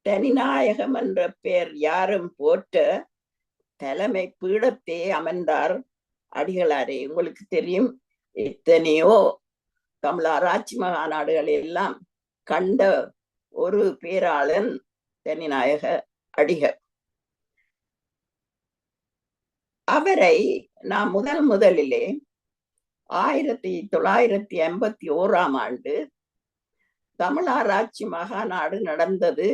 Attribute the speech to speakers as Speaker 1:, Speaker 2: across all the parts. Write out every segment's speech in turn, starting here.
Speaker 1: தனிநாயகம் என்ற பெயர் யாரும் போற்ற தலைமை பீடத்தே அமர்ந்தார் அடிகளாரே. உங்களுக்கு தெரியும், எத்தனையோ தமிழ் ஆராய்ச்சி மகாநாடுகள் எல்லாம் கண்ட ஒரு பேராளன் தனிநாயக அடிகள். அவரை நான் முதலிலே 1951 தமிழ் ஆராய்ச்சி மகாநாடு நடந்தது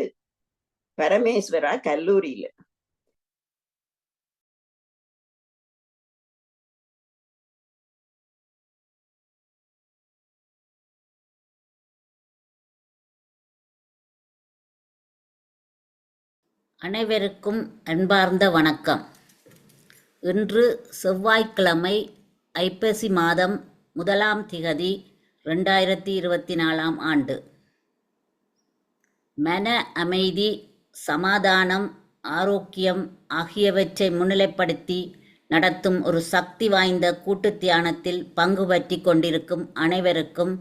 Speaker 1: பரமேஸ்வரா கல்லூரியில.
Speaker 2: அனைவருக்கும் அன்பார்ந்த வணக்கம். இன்று செவ்வாய்க்கிழமை, ஐப்பசி மாதம் 1ஆம் திகதி 2024ஆம் ஆண்டு. மன அமைதி, சமாதானம், ஆரோக்கியம் ஆகியவற்றை முன்னிலைப்படுத்தி நடத்தும் ஒரு சக்தி வாய்ந்த கூட்டு தியானத்தில் பங்கு பற்றி கொண்டிருக்கும் அனைவருக்கும்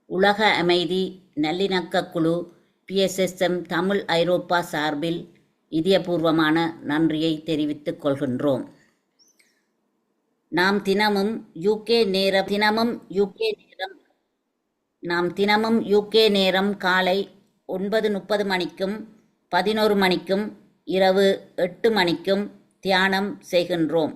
Speaker 2: உலக அமைதி நல்லிணக்க குழு PSSM தமிழ் ஐரோப்பா சார்பில் இதயபூர்வமான நன்றியை தெரிவித்துக் கொள்கின்றோம். நாம் தினமும் UK நேரம் காலை 9:30 மணிக்கும் 11 மணிக்கும் இரவு 8 மணிக்கும் தியானம் செய்கின்றோம்.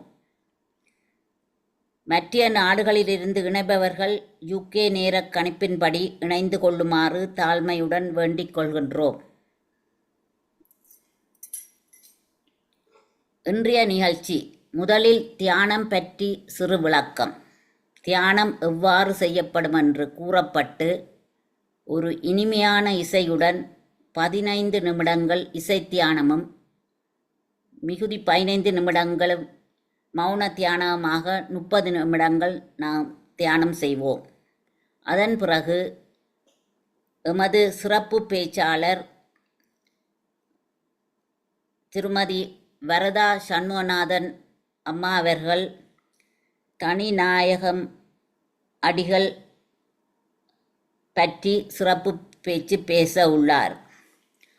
Speaker 2: மற்ற நாடுகளிலிருந்து இணைபவர்கள் UK நேர கணிப்பின்படி இணைந்து கொள்ளுமாறு தாழ்மையுடன் வேண்டிக் கொள்கின்றோம். இன்றைய நிகழ்ச்சி. முதலில் தியானம் பற்றி சிறு விளக்கம். தியானம் எவ்வாறு செய்யப்படும் என்று கூறப்பட்டு, ஒரு இனிமையான இசையுடன் 15 நிமிடங்கள் இசை தியானமும் மிகுதி 15 நிமிடங்களும் மௌன தியானமாக 30 நிமிடங்கள் நாம் தியானம் செய்வோம். அதன் பிறகு எமது சிறப்பு பேச்சாளர் திருமதி வரதா சண்முகநாதன் அம்மா அவர்கள் தனிநாயகம் அடிகள் பற்றி சிறப்பு பேச்சு பேச உள்ளார்.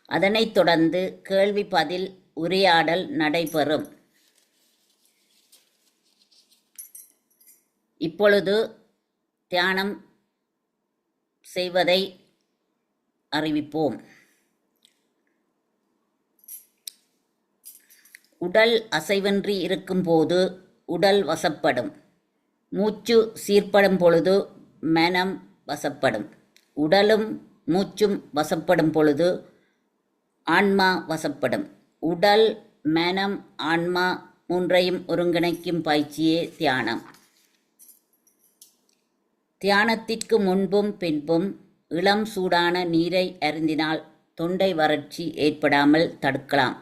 Speaker 2: அதனைத் தொடர்ந்து கேள்வி பதில் உரையாடல் நடைபெறும். இப்பொழுது தியானம் செய்வதை அறிவிப்போம். உடல் அசைவின்றி இருக்கும்போது உடல் வசப்படும். மூச்சு சீர்படும் பொழுது மனம் வசப்படும். உடலும் மூச்சும் வசப்படும் பொழுது ஆன்மா வசப்படும். உடல், மனம், ஆன்மா மூன்றையும் ஒருங்கிணைக்கும் பயிற்சியே தியானம். தியானத்திற்கு முன்பும் பின்பும் இளம் சூடான நீரை அருந்தினால் தொண்டை வறட்சி ஏற்படாமல் தடுக்கலாம்.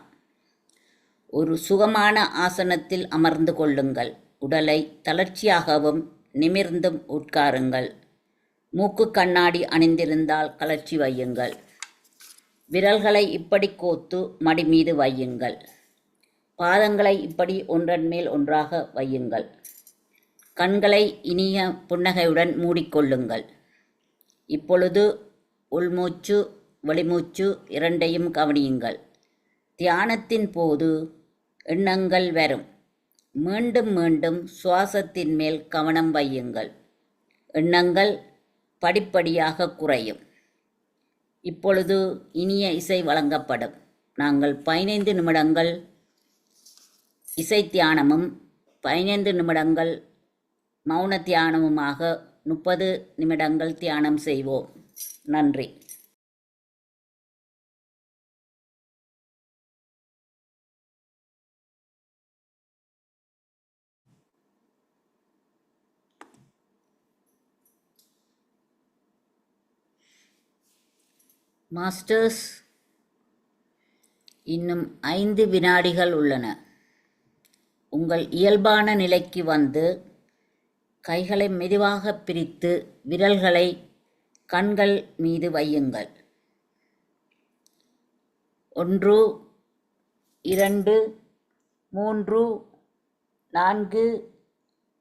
Speaker 2: ஒரு சுகமான ஆசனத்தில் அமர்ந்து கொள்ளுங்கள். உடலை தளர்ச்சியாகவும் நிமிர்ந்தும் உட்காருங்கள். மூக்கு கண்ணாடி அணிந்திருந்தால் கழற்றி வையுங்கள். விரல்களை இப்படி கோத்து மடி மீது வையுங்கள். பாதங்களை இப்படி ஒன்றன் மேல் ஒன்றாக வையுங்கள். கண்களை இனிய புன்னகையுடன் மூடிக்கொள்ளுங்கள். இப்பொழுது உள்மூச்சு, வெளிமூச்சு இரண்டையும் கவனியுங்கள். தியானத்தின் போது எண்ணங்கள் வரும். மீண்டும் மீண்டும் சுவாசத்தின் மேல் கவனம் வையுங்கள். எண்ணங்கள் படிப்படியாக குறையும். இப்பொழுது இனிய இசை வழங்கப்படும். நாங்கள் 15 நிமிடங்கள் இசை தியானமும் 15 நிமிடங்கள் மௌன தியானமுமாக 30 நிமிடங்கள் தியானம் செய்வோம். நன்றி. மாஸ்டர்ஸ், இன்னும் 5 வினாடிகள் உள்ளன. உங்கள் இயல்பான நிலைக்கு வந்து கைகளை மெதுவாக பிரித்து விரல்களை கண்கள் மீது வையுங்கள். 1, 2, 3, 4,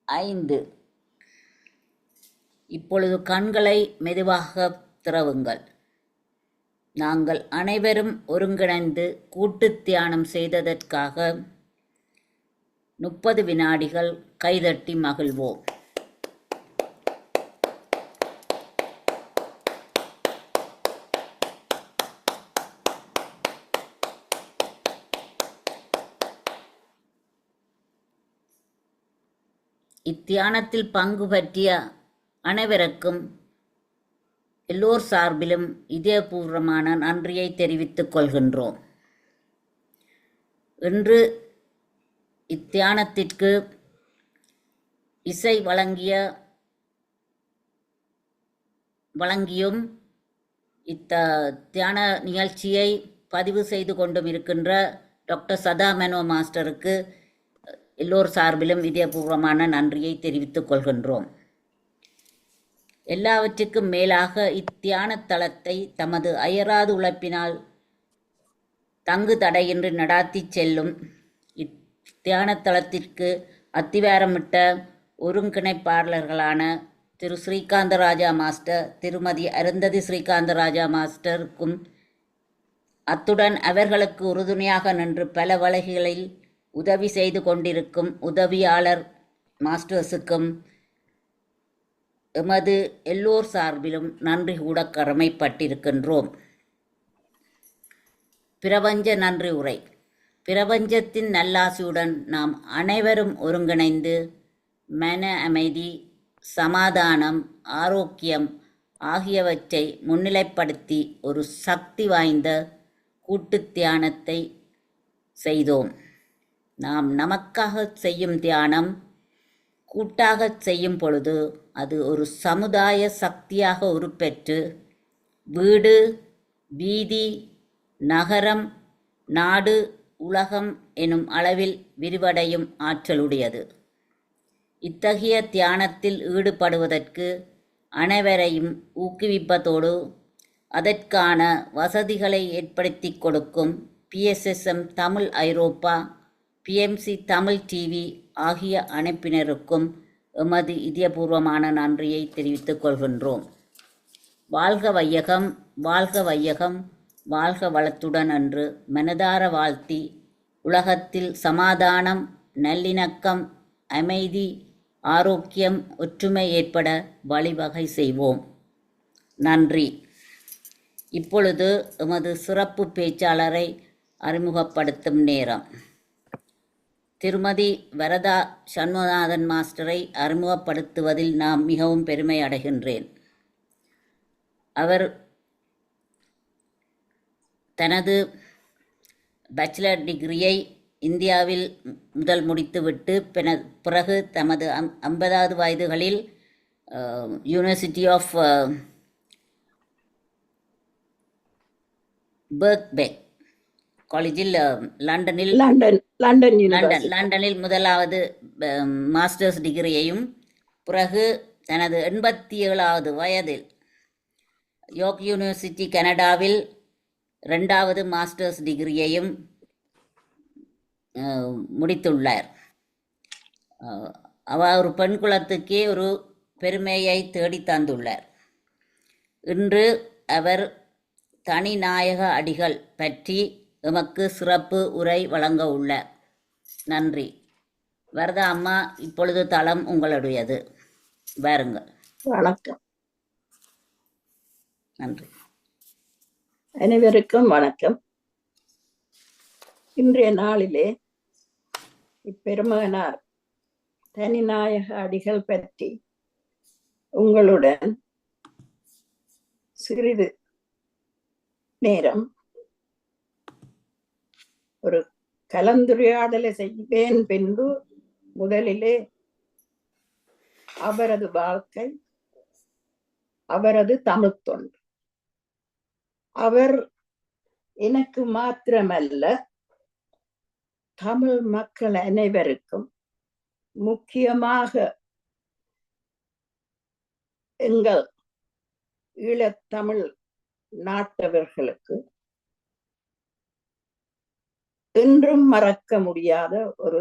Speaker 2: 5. இப்பொழுது கண்களை மெதுவாக திறவுங்கள். நாங்கள் அனைவரும் ஒருங்கிணைந்து கூட்டுத் தியானம் செய்ததற்காக 30 வினாடிகள் கைதட்டி மகிழ்வோம். இத்தியானத்தில் பங்கு பற்றிய அனைவருக்கும் எல்லோர் சார்பிலும் இதயபூர்வமான நன்றியை தெரிவித்துக் கொள்கின்றோம். இன்று இத்தியானத்திற்கு இசை வழங்கியும் தியான நிகழ்ச்சியை பதிவு செய்து கொண்டும் இருக்கின்ற டாக்டர் சதா மெனோ மாஸ்டருக்கு எல்லோர் சார்பிலும் இதயபூர்வமான நன்றியை தெரிவித்துக் கொள்கின்றோம். எல்லாவற்றுக்கும் மேலாக இத்தியான தளத்தை தமது அயராது உழைப்பினால் தங்கு தடையின்றி நடாத்தி செல்லும் இத்தியான தளத்திற்கு அத்திவாரமிட்ட ஒருங்கிணைப்பாளர்களான திரு ஸ்ரீகாந்தராஜா மாஸ்டர், திருமதி அருந்ததி ஸ்ரீகாந்தராஜா மாஸ்டருக்கும், அத்துடன் அவர்களுக்கு உறுதுணையாக நின்று பல வழிகளில் உதவி செய்து கொண்டிருக்கும் உதவியாளர் மாஸ்டர்ஸுக்கும் எமது எல்லோர் சார்பிலும் நன்றி கூட கடமைப்பட்டிருக்கின்றோம். பிரபஞ்ச நன்றி உரை. பிரபஞ்சத்தின் நல்லாசியுடன் நாம் அனைவரும் ஒருங்கிணைந்து மன அமைதி, சமாதானம், ஆரோக்கியம் ஆகியவற்றை முன்னிலைப்படுத்தி ஒரு சக்தி வாய்ந்த கூட்டுத் தியானத்தை செய்தோம். நாம் நமக்காக செய்யும் தியானம் கூட்டாக செய்யும் பொழுது அது ஒரு சமுதாய சக்தியாக உருப்பெற்று வீடு, வீதி, நகரம், நாடு, உலகம் எனும் அளவில் விரிவடையும் ஆற்றலுடையது. இத்தகைய தியானத்தில் ஈடுபடுவதற்கு அனைவரையும் ஊக்குவிப்பதோடு அதற்கான வசதிகளை ஏற்படுத்தி கொடுக்கும் PSSM தமிழ் ஐரோப்பா, PMC தமிழ் டிவி ஆகிய அமைப்பினருக்கும் எமது இதயபூர்வமான நன்றியை தெரிவித்துக் கொள்கின்றோம். வாழ்க வையகம், வாழ்க வையகம், வாழ்க வளத்துடன் என்று மனதார வாழ்த்தி உலகத்தில் சமாதானம், நல்லிணக்கம், அமைதி, ஆரோக்கியம், ஒற்றுமை ஏற்பட வழிவகை செய்வோம். நன்றி. இப்பொழுது எமது சிறப்பு பேச்சாளரை அறிமுகப்படுத்தும் நேரம். திருமதி வரதா சண்முகநாதன் மாஸ்டரை அறிமுகப்படுத்துவதில் நான் மிகவும் பெருமை அடைகின்றேன். அவர் தனது பேச்சுலர் டிகிரியை இந்தியாவில் முதல் முடித்துவிட்டு பிறகு தமது 50வது வயதுகளில் யூனிவர்சிட்டி ஆஃப் பெர்க்பெக் காலேஜில் லண்டனில் முதலாவது மாஸ்டர்ஸ் டிகிரியையும், பிறகு தனது 87வது வயதில் யோர்க் யூனிவர்சிட்டி கனடாவில் 2வது மாஸ்டர்ஸ் டிகிரியையும் முடித்துள்ளார். அவர் ஒரு பெண் குலத்துக்கே ஒரு பெருமையை தேடி தந்துள்ளார். இன்று அவர் தனிநாயக அடிகள் பற்றி எமக்கு சிறப்பு உரை வழங்க உள்ளார். நன்றி. வரதா அம்மா, இப்பொழுது தளம் உங்களுடையது. வாருங்கள்.
Speaker 1: வணக்கம்.
Speaker 2: நன்றி.
Speaker 1: அனைவருக்கும் வணக்கம். இன்றைய நாளிலே இப்பெருமகனார் தனிநாயக அடிகள் பற்றி உங்களுடன் சிறிது நேரம் ஒரு கலந்துரையாடலை செய்வேன். பின்பு முதலிலே அவரது வாழ்க்கை, அவரது தமிழ் தொண்டு. அவர் எனக்கு மாத்திரமல்ல, தமிழ் மக்கள் அனைவருக்கும், முக்கியமாக எங்கள் ஈழத்தமிழ் நாட்டவர்களுக்கு என்றும் மறக்க முடியாத ஒரு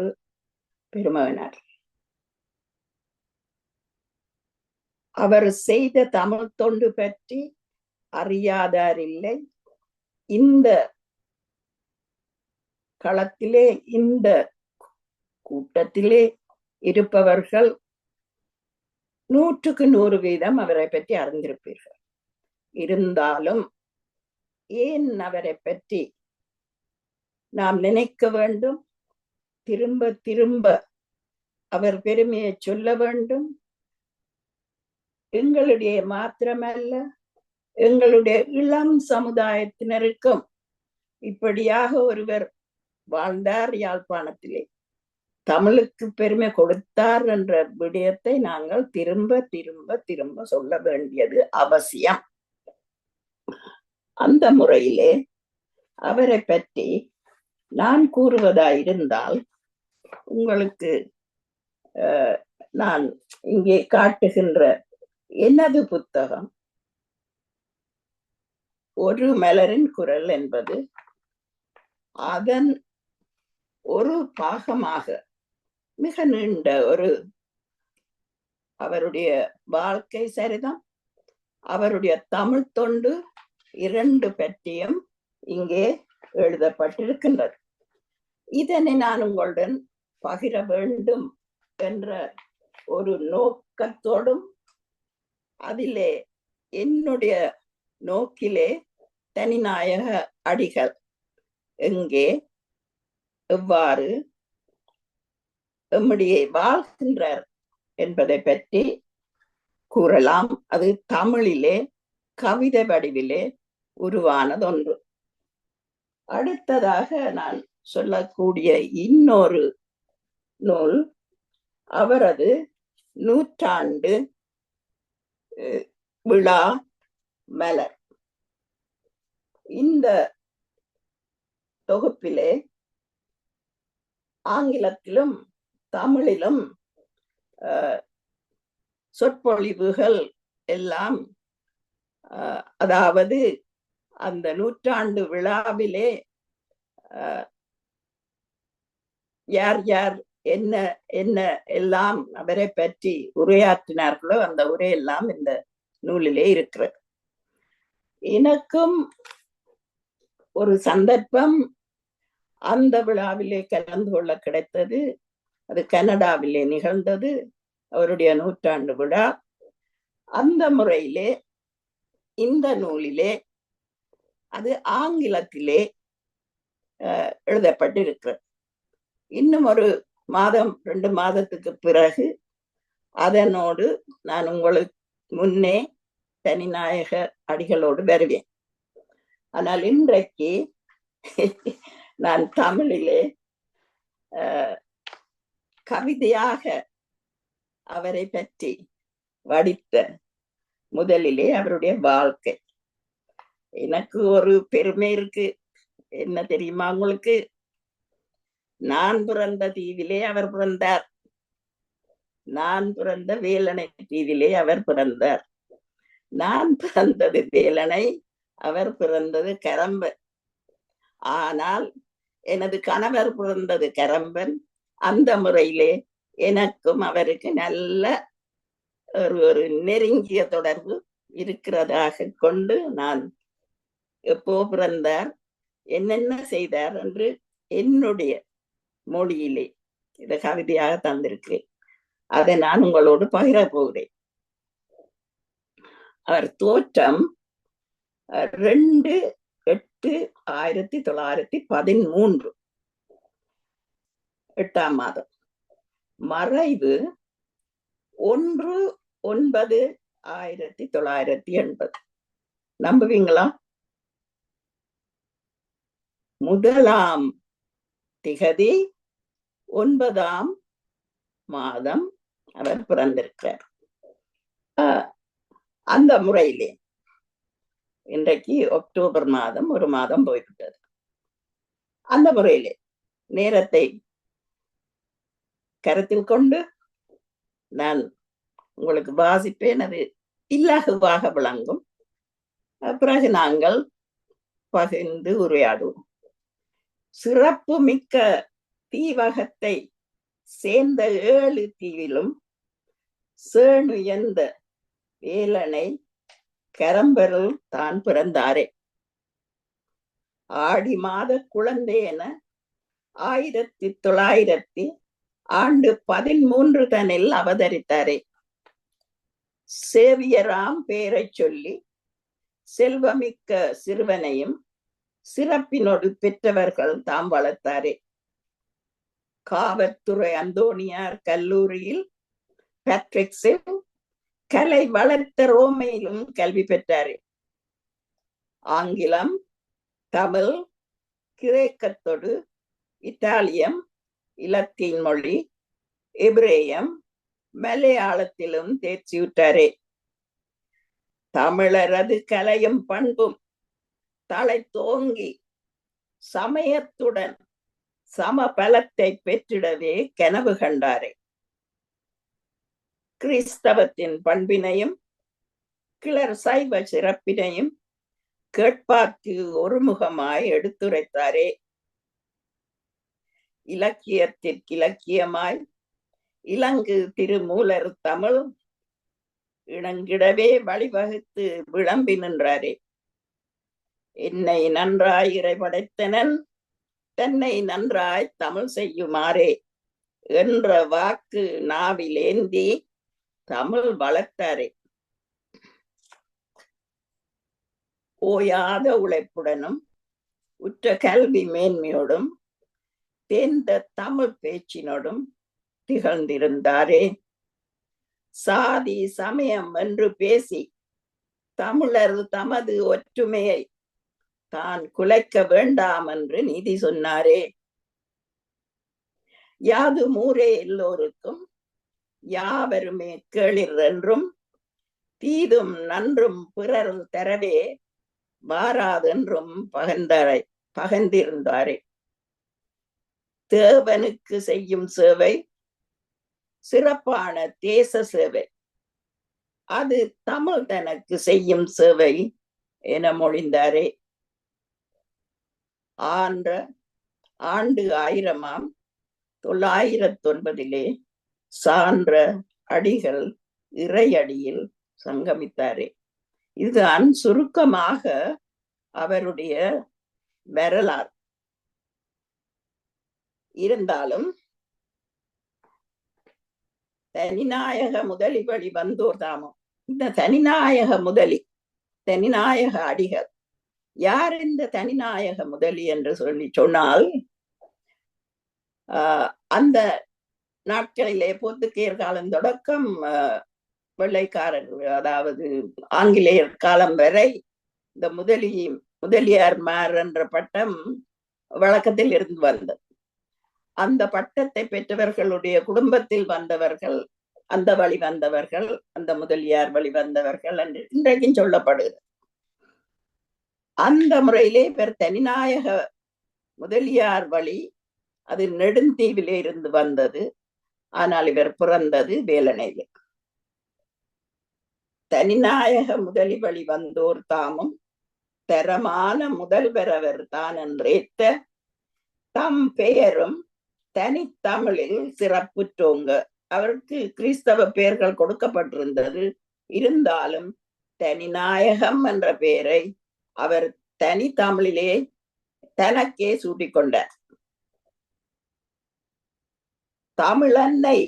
Speaker 1: பெருமகனார். அவர் செய்த தமிழ் தொண்டு பற்றி அறியாதார் இல்லை, இந்த களத்திலே, இந்த கூட்டத்திலே இருப்பவர்கள் 100% அவரை பற்றி அறிந்திருப்பீர்கள். இருந்தாலும் ஏன் அவரை பற்றி நாம் நினைக்க வேண்டும், திரும்ப திரும்ப அவர் பெருமையை சொல்ல வேண்டும்? எங்களுடைய மாத்திரமல்ல, எங்களுடைய இளம் சமுதாயத்தினருக்கும் இப்படியாக ஒருவர் வாழ்ந்தார் யாழ்ப்பாணத்திலே, தமிழுக்கு பெருமை கொடுத்தார் என்ற விடயத்தை நாங்கள் திரும்ப திரும்ப திரும்ப சொல்ல வேண்டியது அவசியம். அந்த முறையிலே அவரை பற்றி நான் கூறுவதாயிருந்தால், உங்களுக்கு நான் இங்கே காட்டுகின்ற எனது புத்தகம் ஒரு மலரின் குரல் என்பது அதன் ஒரு பாகமாக மிக நீண்ட ஒரு அவருடைய வாழ்க்கை சரிதம், அவருடைய தமிழ் தொண்டு இரண்டு பற்றியும் இங்கே எழுதப்பட்டிருக்கின்றது. இதனை நான் உங்களுடன் பகிர வேண்டும் என்ற ஒரு நோக்கத்தோடும், அதிலே என்னுடைய நோக்கிலே தனிநாயக அடிகள் எங்கே எவ்வாறு எம்முடைய வாழ்கின்றார் என்பதை பற்றி கூறலாம். அது தமிழிலே கவிதை வடிவிலே உருவானதொன்று. அடுத்ததாக நான் சொல்லக்கூடிய இன்னொரு நூல் அவரது 100 விழா மலர். இந்த தொகுப்பிலே ஆங்கிலத்திலும் தமிழிலும் சொற்பொழிவுகள் எல்லாம், அதாவது அந்த 100 விழாவிலே யார் யார் என்ன என்ன எல்லாம் அவரை பற்றி உரையாற்றினார்களோ அந்த உரையெல்லாம் இந்த நூலிலே இருக்கிறது. எனக்கும் ஒரு சந்தர்ப்பம் அந்த விழாவிலே கலந்து கொள்ள கிடைத்தது. அது கனடாவிலே நிகழ்ந்தது, அவருடைய 100 விழா. அந்த முறையிலே இந்த நூலிலே அது ஆங்கிலத்திலே எழுதப்பட்டிருக்கிறது. இன்னும் ஒரு மாதம் 2 மாதத்துக்கு பிறகு அதனோடு நான் உங்களுக்கு முன்னே தனிநாயக அடிகளோடு வருவேன். ஆனால் இன்றைக்கு நான் தமிழிலே கவிதையாக அவரை பற்றி வடித்த முதலிலே அவருடைய வாழ்க்கை. எனக்கு ஒரு பெருமை இருக்கு, என்ன தெரியுமா உங்களுக்கு? நான் பிறந்த தீவிலே அவர் பிறந்தார், நான் பிறந்த வேலனை தீவிலே அவர் பிறந்தார். நான் பிறந்தது வேலனை, அவர் பிறந்தது கரம்பன். ஆனால் எனது கணவர் பிறந்தது கரம்பன். அந்த முறையிலே எனக்கும் அவருக்கு நல்ல ஒரு நெருங்கிய தொடர்பு இருக்கிறதாக கொண்டு நான் எப்போ பிறந்தார், என்னென்ன செய்தார் என்று என்னுடைய மொழியிலே இதை கவிதையாக தந்திருக்கிறேன். அதை நான் உங்களோடு பகிர போகிறேன். அவர் தோற்றம் 2/8/1913 8ஆம் மாதம். மறைவு 1/9/1980. நம்புவீங்களா? 1ஆம் திகதி 9ஆம் மாதம் அவர் பிறந்திருக்கிறார். அந்த முறையிலே இன்றைக்கு அக்டோபர் மாதம், ஒரு மாதம் போய்விட்டது. அந்த முறையிலே நேரத்தை கருத்தில் கொண்டு நான் உங்களுக்கு வாசிப்பேன். அது இலகுவாக விளங்கும். பிறகு நாங்கள் பகிர்ந்து உரையாடுவோம். சிறப்பு மிக்க தீவகத்தை சேர்ந்த 7 தீவிலும் சேணுயர்ந்த வேலனை கரம்பரில் தான் பிறந்தாரே. ஆடி மாத குழந்தை என 1900 ஆண்டு 13 தனில் அவதரித்தாரே. சேவியராம் பேரை சொல்லி செல்வமிக்க சிறுவனையும் சிறப்பினோடு பெற்றவர்கள் தாம் வளர்த்தாரே. காவற்துறை அந்தோனியார் கல்லூரியில் பேட்ரிக்ஸில் கலை வளர்த்த ரோமையிலும் கல்வி பெற்றாரே. ஆங்கிலம், தமிழ், கிரேக்கத்தோடு இத்தாலியம், இலத்தீன் மொழி, எபிரேயம், மலையாளத்திலும் தேர்ச்சியுற்றாரே. தமிழரது கலையும் பண்பும் தலை தோங்கி சமயத்துடன் சமபலத்தை பெற்றிடவே கனவு கண்டாரே. கிறிஸ்தவத்தின் பண்பினையும் கிளர் சைவ சிறப்பினையும் கேட்பார்க்கு ஒருமுகமாய் எடுத்துரைத்தாரே. இலக்கியத்திற்கு இலக்கியமாய் இலங்கு திருமூலர் தமிழ் இணங்கிடவே வழிவகுத்து விளம்பி நின்றாரே. என்னை நன்றாய் இறைபடைத்தனன் தன்னை நன்றாய் தமிழ் செய்யுமாறே என்ற வாக்கு நாவில் ஏந்தி தமிழ் வளர்த்தாரே. ஓயாத உழைப்புடனும் உற்ற கல்வி மேன்மையோடும் தேர்ந்த தமிழ் பேச்சினோடும் திகழ்ந்திருந்தாரே. சாதி சமயம் என்று பேசி தமிழர் தமது ஒற்றுமையை தான் குலைக்க வேண்டாம் என்று நீதி சொன்னாரே. யாது மூரே எல்லோருக்கும் யாவருமே கேளிர் என்றும் தீதும் நன்றும் பிறர் தரவே வாராதென்றும் பகந்திருந்தாரே. தேவனுக்கு செய்யும் சேவை சிறப்பான தேச சேவை, அது தமிழ் தனக்கு செய்யும் சேவை என மொழிந்தாரே. ஆண்டு 1909 சான்ற அடிகள் இறையடியில் சங்கமித்தாரே. இதுதான் சுருக்கமாக அவருடைய வரலாறு. இருந்தாலும் தனிநாயக முதலி வழி வந்தோர் தாமம். இந்த தனிநாயக அடிகள் யார்? இந்த தனிநாயக முதலி என்று சொன்னால் அந்த நாட்களிலே போர்த்துகேயர் காலம் தொடக்கம் வெள்ளைக்காரர், அதாவது ஆங்கிலேயர் காலம் வரை இந்த முதலியார்மார் என்ற பட்டம் வழக்கத்தில் இருந்து வந்தது. அந்த பட்டத்தை பெற்றவர்களுடைய குடும்பத்தில் வந்தவர்கள், அந்த வழி வந்தவர்கள், அந்த முதலியார் வழி வந்தவர்கள் என்று இன்றைக்கும் சொல்லப்படுகிறது. அந்த முறையிலே இவர் தனிநாயக முதலியார் வழி, அது நெடுந்தீவிலே இருந்து வந்தது. ஆனால் இவர் பிறந்தது வேலணையில். தனிநாயக முதலி வழி வந்தோர் தாமும் தரமான முதல்வரவர் தான் என்றேத்த தம் பெயரும் தனித்தமிழில் சிறப்புற்றோங்க. அவருக்கு கிறிஸ்தவ பெயர்கள் கொடுக்கப்பட்டிருந்தது. இருந்தாலும் தனிநாயகம் என்ற பெயரை அவர் தனி தமிழிலே தனக்கே சூட்டிக்கொண்டார். தமிழன்னை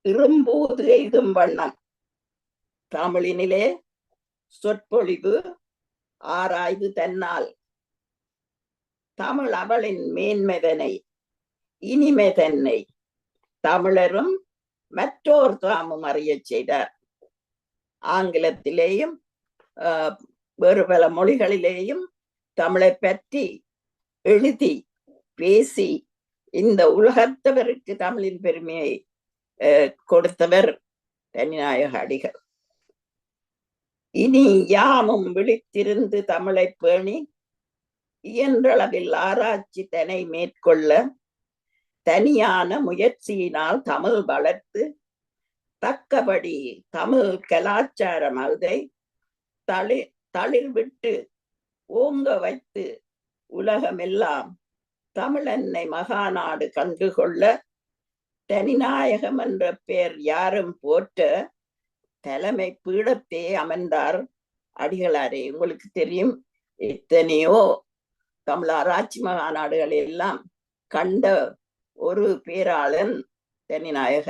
Speaker 1: இரும்பூது எய்தும் வண்ணம் தமிழினிலே சொற்பொழிவு ஆராய்வு தன்னால் தமிழ் அவளின் மேன்மைதனை இனிமை தன்னை தமிழரும் மற்றோர் தாமும் அறிய செய்தார். ஆங்கிலத்திலேயும் வேறு பல மொழிகளிலேயும் தமிழை பற்றி எழுதி பேசி இந்த உலகத்தவருக்கு தமிழின் பெருமையை கொடுத்தவர் தனிநாயக அடிகள். இனி யாமும் விழித்திருந்து தமிழை பேணி இயன்றளவில் ஆராய்ச்சி தனை மேற்கொள்ள தனியான முயற்சியினால் தமிழ் வளர்த்து தக்கபடி தமிழ் கலாச்சாரம் அதை தளிர் விட்டு ஓங்க வைத்து உலகமெல்லாம் தமிழன்னை மகாநாடு கண்டுகொள்ள தனிநாயகம் என்ற பெயர் யாரும் போற்ற தலைமை பீடத்தே அமர்ந்தார் அடிகளாரே. உங்களுக்கு தெரியும், எத்தனையோ தமிழ் ஆராய்ச்சி மகாநாடுகளை எல்லாம் கண்ட ஒரு பேராளன் தனிநாயக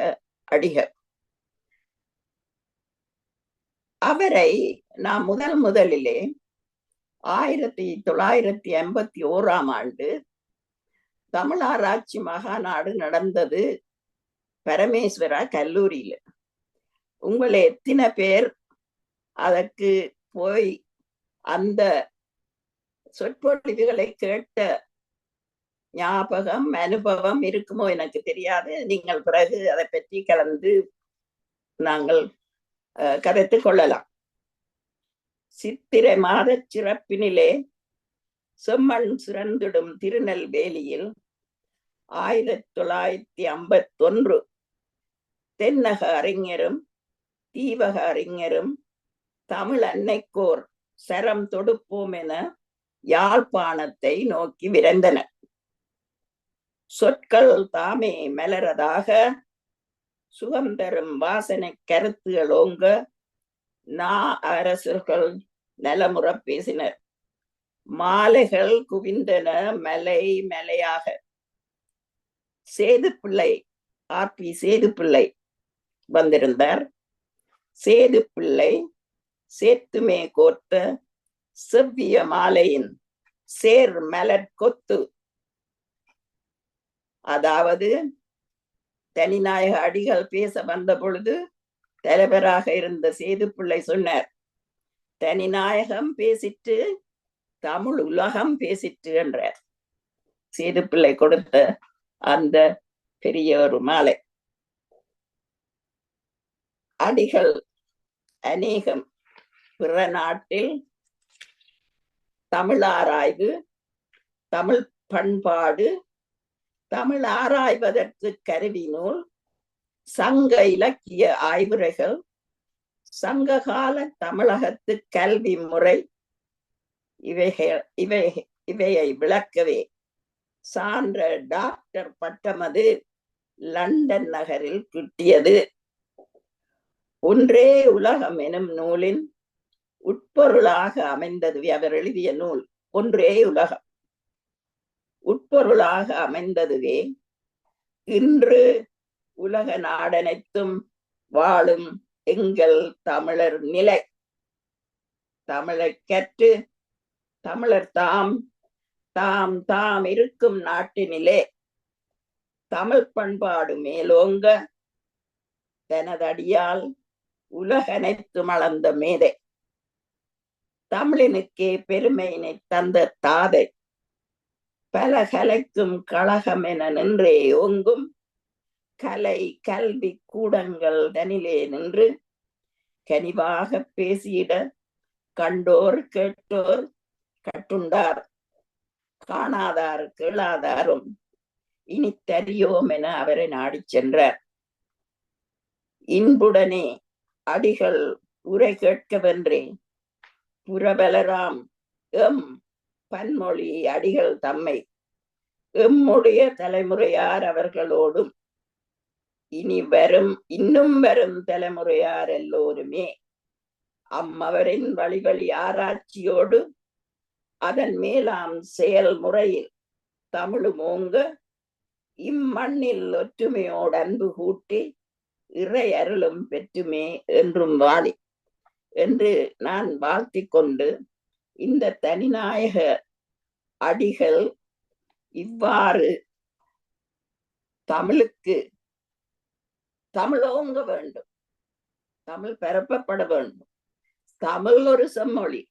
Speaker 1: அடிகள். அவரை நான் முதலிலே 1951 தமிழ் ஆராய்ச்சி மகாநாடு நடந்தது பரமேஸ்வரா கல்லூரியில. உங்களை எத்தனை பேர் அதற்கு போய் அந்த சொற்பொழிவுகளை கேட்ட ஞாபகம் அனுபவம் இருக்குமோ எனக்கு தெரியாது. நீங்கள் பிறகு அதை பற்றி கலந்து நாங்கள் கதைத்துக் கொள்ளலாம். சித்திரை மாத சிறப்பினிலே செம்மண் சிறந்திடும் திருநெல்வேலியில் 1951 தென்னக அறிஞரும் தீவக அறிஞரும் தமிழ் அன்னைக்கோர் சரம் தொடுப்போம் என யாழ்ப்பாணத்தை நோக்கி விரைந்தனர். சொற்கள் தாமே மலரதாக சுகந்தரும் வாசனை கருத்துகள் ஓங்க அரசர்கள் நலமுற பேசினர். மாலைகள் குவிந்தன மலை மலையாக. சேதுப்பிள்ளை ஆர்பி சேதுப்பிள்ளை வந்திருந்தார். சேதுப்பிள்ளை சேத்துமே கோர்த்த செவ்விய மாலையின் சேர் மலர் கொத்து, அதாவது தனிநாயக அடிகள் பேச வந்த பொழுது தலைவராக இருந்த சேதுப்பிள்ளை சொன்னார், தனிநாயகம் பேசிட்டு தமிழ் உலகம் பேசிட்டு என்றார். சேதுப்பிள்ளை கொடுத்த அந்த பெரிய ஒரு மாலை. அடிகள் அநேகம் பிற நாட்டில் தமிழ் ஆராய்வு, தமிழ் பண்பாடு, தமிழ் ஆராய்வதற்கு கருவி நூல், சங்க இலக்கிய ஆய்வுரைகள், சங்ககால தமிழகத்து கல்வி முறை இவையை விளக்கவே சான்ற டாக்டர் பட்டமது லண்டன் நகரில் கிட்டியது. ஒன்றே உலகம் எனும் நூலின் உட்பொருளாக அமைந்தது. அவர் எழுதிய நூல் ஒன்றே உலகம் உட்பொருளாக அமைந்ததுவே இன்று உலக நாடனைத்தும் வாழும் எங்கள் தமிழர் நிலை. தமிழை கற்று தமிழர் தாம் தாம் தாம் இருக்கும் நாட்டினிலே தமிழ் பண்பாடு மேலோங்க தனதடியால் உலகனைத்தும் அளந்த மேதை. தமிழினுக்கே பெருமையினை தந்த தாதை. பல கலைக்கும் கழகம் என நின்றே ஓங்கும் கலை கல்வி கூடங்கள் தனிலே நின்று கனிவாக பேசியிட கண்டோர் கேட்டோர் கட்டுண்டார். காணாதார் கேளாதாரும் இனி தரியோம் என அவரை நாடிச் சென்றார். இன்புடனே அடிகள் உரை கேட்கவென்றே புறவலராம் எம் பன்மொழி அடிகள் தம்மை எம்முடைய தலைமுறையார் அவர்களோடும் இன்னும் வரும் தலைமுறையார் எல்லோருமே அம்மவரின் வழி ஆராய்ச்சியோடு அதன் மேலாம் செயல்முறையில் தமிழுமோங்க இம்மண்ணில் ஒற்றுமையோடு அன்பு கூட்டி இறை அருளும் பெற்றுமே என்றும் வாழி என்று நான் வாழ்த்திக் கொண்டு, இந்த தனிநாயக அடிகள் இவ்வாறு தமிழுக்கு தமிழோங்க வேண்டும், தமிழ் பரப்பப்பட வேண்டும், தமிழ் ஒரு செம்மொழி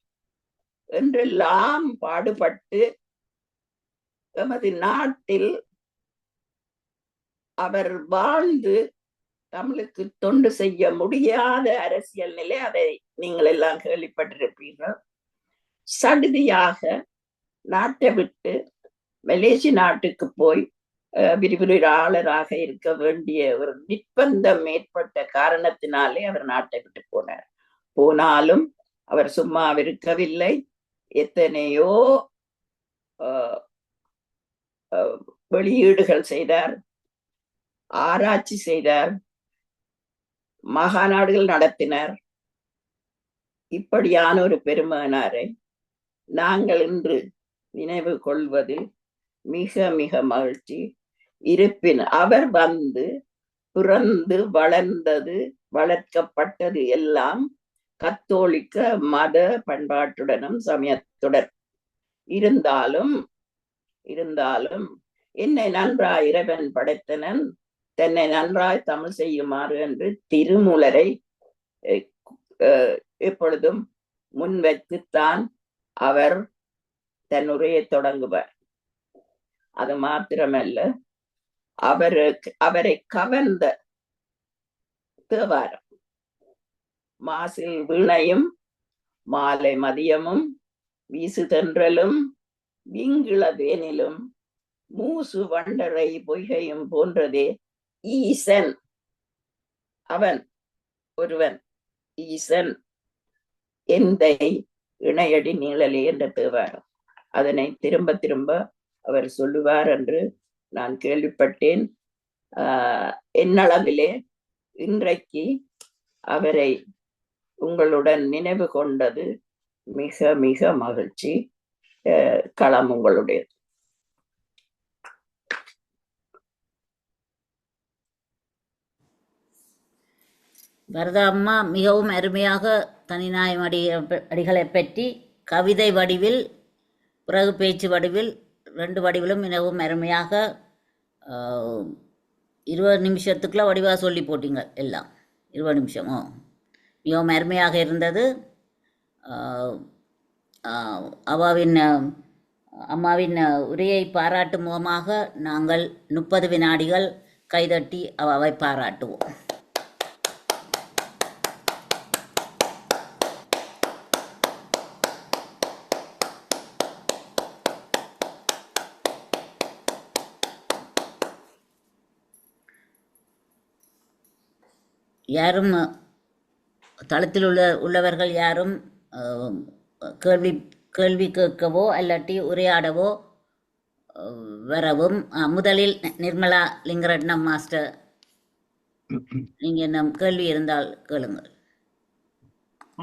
Speaker 1: என்றெல்லாம் பாடுபட்டு எமது நாட்டில் அவர் வாழ்ந்து தமிழுக்கு தொண்டு செய்ய முடியாத அரசியல் நிலை, அதை நீங்கள் எல்லாம் கேள்விப்பட்டிருப்பீர்கள். சடுதியாக நாட்டை விட்டு மலேசிய நாட்டுக்கு போய் விரிவுரையாளராக இருக்க வேண்டிய ஒரு நிர்பந்தம் ஏற்பட்ட காரணத்தினாலே அவர் நாட்டை விட்டு போனார். போனாலும் அவர் சும்மா இருக்கவில்லை. எத்தனையோ வெளியீடுகள் செய்தார், ஆராய்ச்சி செய்தார், மகாநாடுகள் நடத்தினார். இப்படியான ஒரு பெருமானாரை நாங்கள் இன்று நினைவு கொள்வதில் மிக மிக மகிழ்ச்சி. இருப்பின் அவர் பிறந்து வளர்ந்தது வளர்க்கப்பட்டது எல்லாம் கத்தோலிக்க மத பண்பாட்டுடனும் சமயத்துடன் இருந்தாலும் என்னை நன்றாய் இறைவன் படைத்தனன், தன்னை நன்றாய் தமிழ் செய்யுமாறு என்று திருமூலரை எப்பொழுதும் முன்வைத்துத்தான் அவர் தன் உரையை தொடங்குவார். அது மாத்திரமல்ல, அவரை கவர்ந்த தேவாரம் மாசில் வீணையும் மாலை மதியமும் வீசு தென்றலும் விங்கிள வேனிலும் மூசு வண்டரை பொய்கையும் போன்றதே ஈசன். அவன் ஒருவன் ஈசன் எந்தை இணையடி நீழலே என்ற தேவாரம். அதனை திரும்ப திரும்ப அவர் சொல்லுவார் என்று நான் கேள்விப்பட்டேன். என்னளவிலே இன்றைக்கு அவரை உங்களுடன் நினைவு கொண்டது மிக மிக மகிழ்ச்சி. களம் உங்களுடையது.
Speaker 2: வரதா அம்மா மிகவும் அருமையாக தனிநாயம் அடிகளை பற்றி கவிதை வடிவில், பிறகு பேச்சு வடிவில், 2 வடிவிலும் மிகவும் அருமையாக 20 நிமிஷத்துக்குள்ள வடிவாக சொல்லி போட்டீங்க. எல்லாம் 20 நிமிஷமோ மிகவும் அருமையாக இருந்தது. அம்மாவின் உரையை பாராட்டும் முகமாக நாங்கள் 30 வினாடிகள் கைதட்டி அவாவை பாராட்டுவோம். யாரும் தளத்தில் உள்ளவர்கள் யாரும் கேள்வி கேட்கவோ அல்லாட்டி உரையாடவோ வரவும். முதலில் நிர்மலா லிங்கரட்னம் மாஸ்டர், நீங்க என்ன கேள்வி இருந்தால் கேளுங்கள்.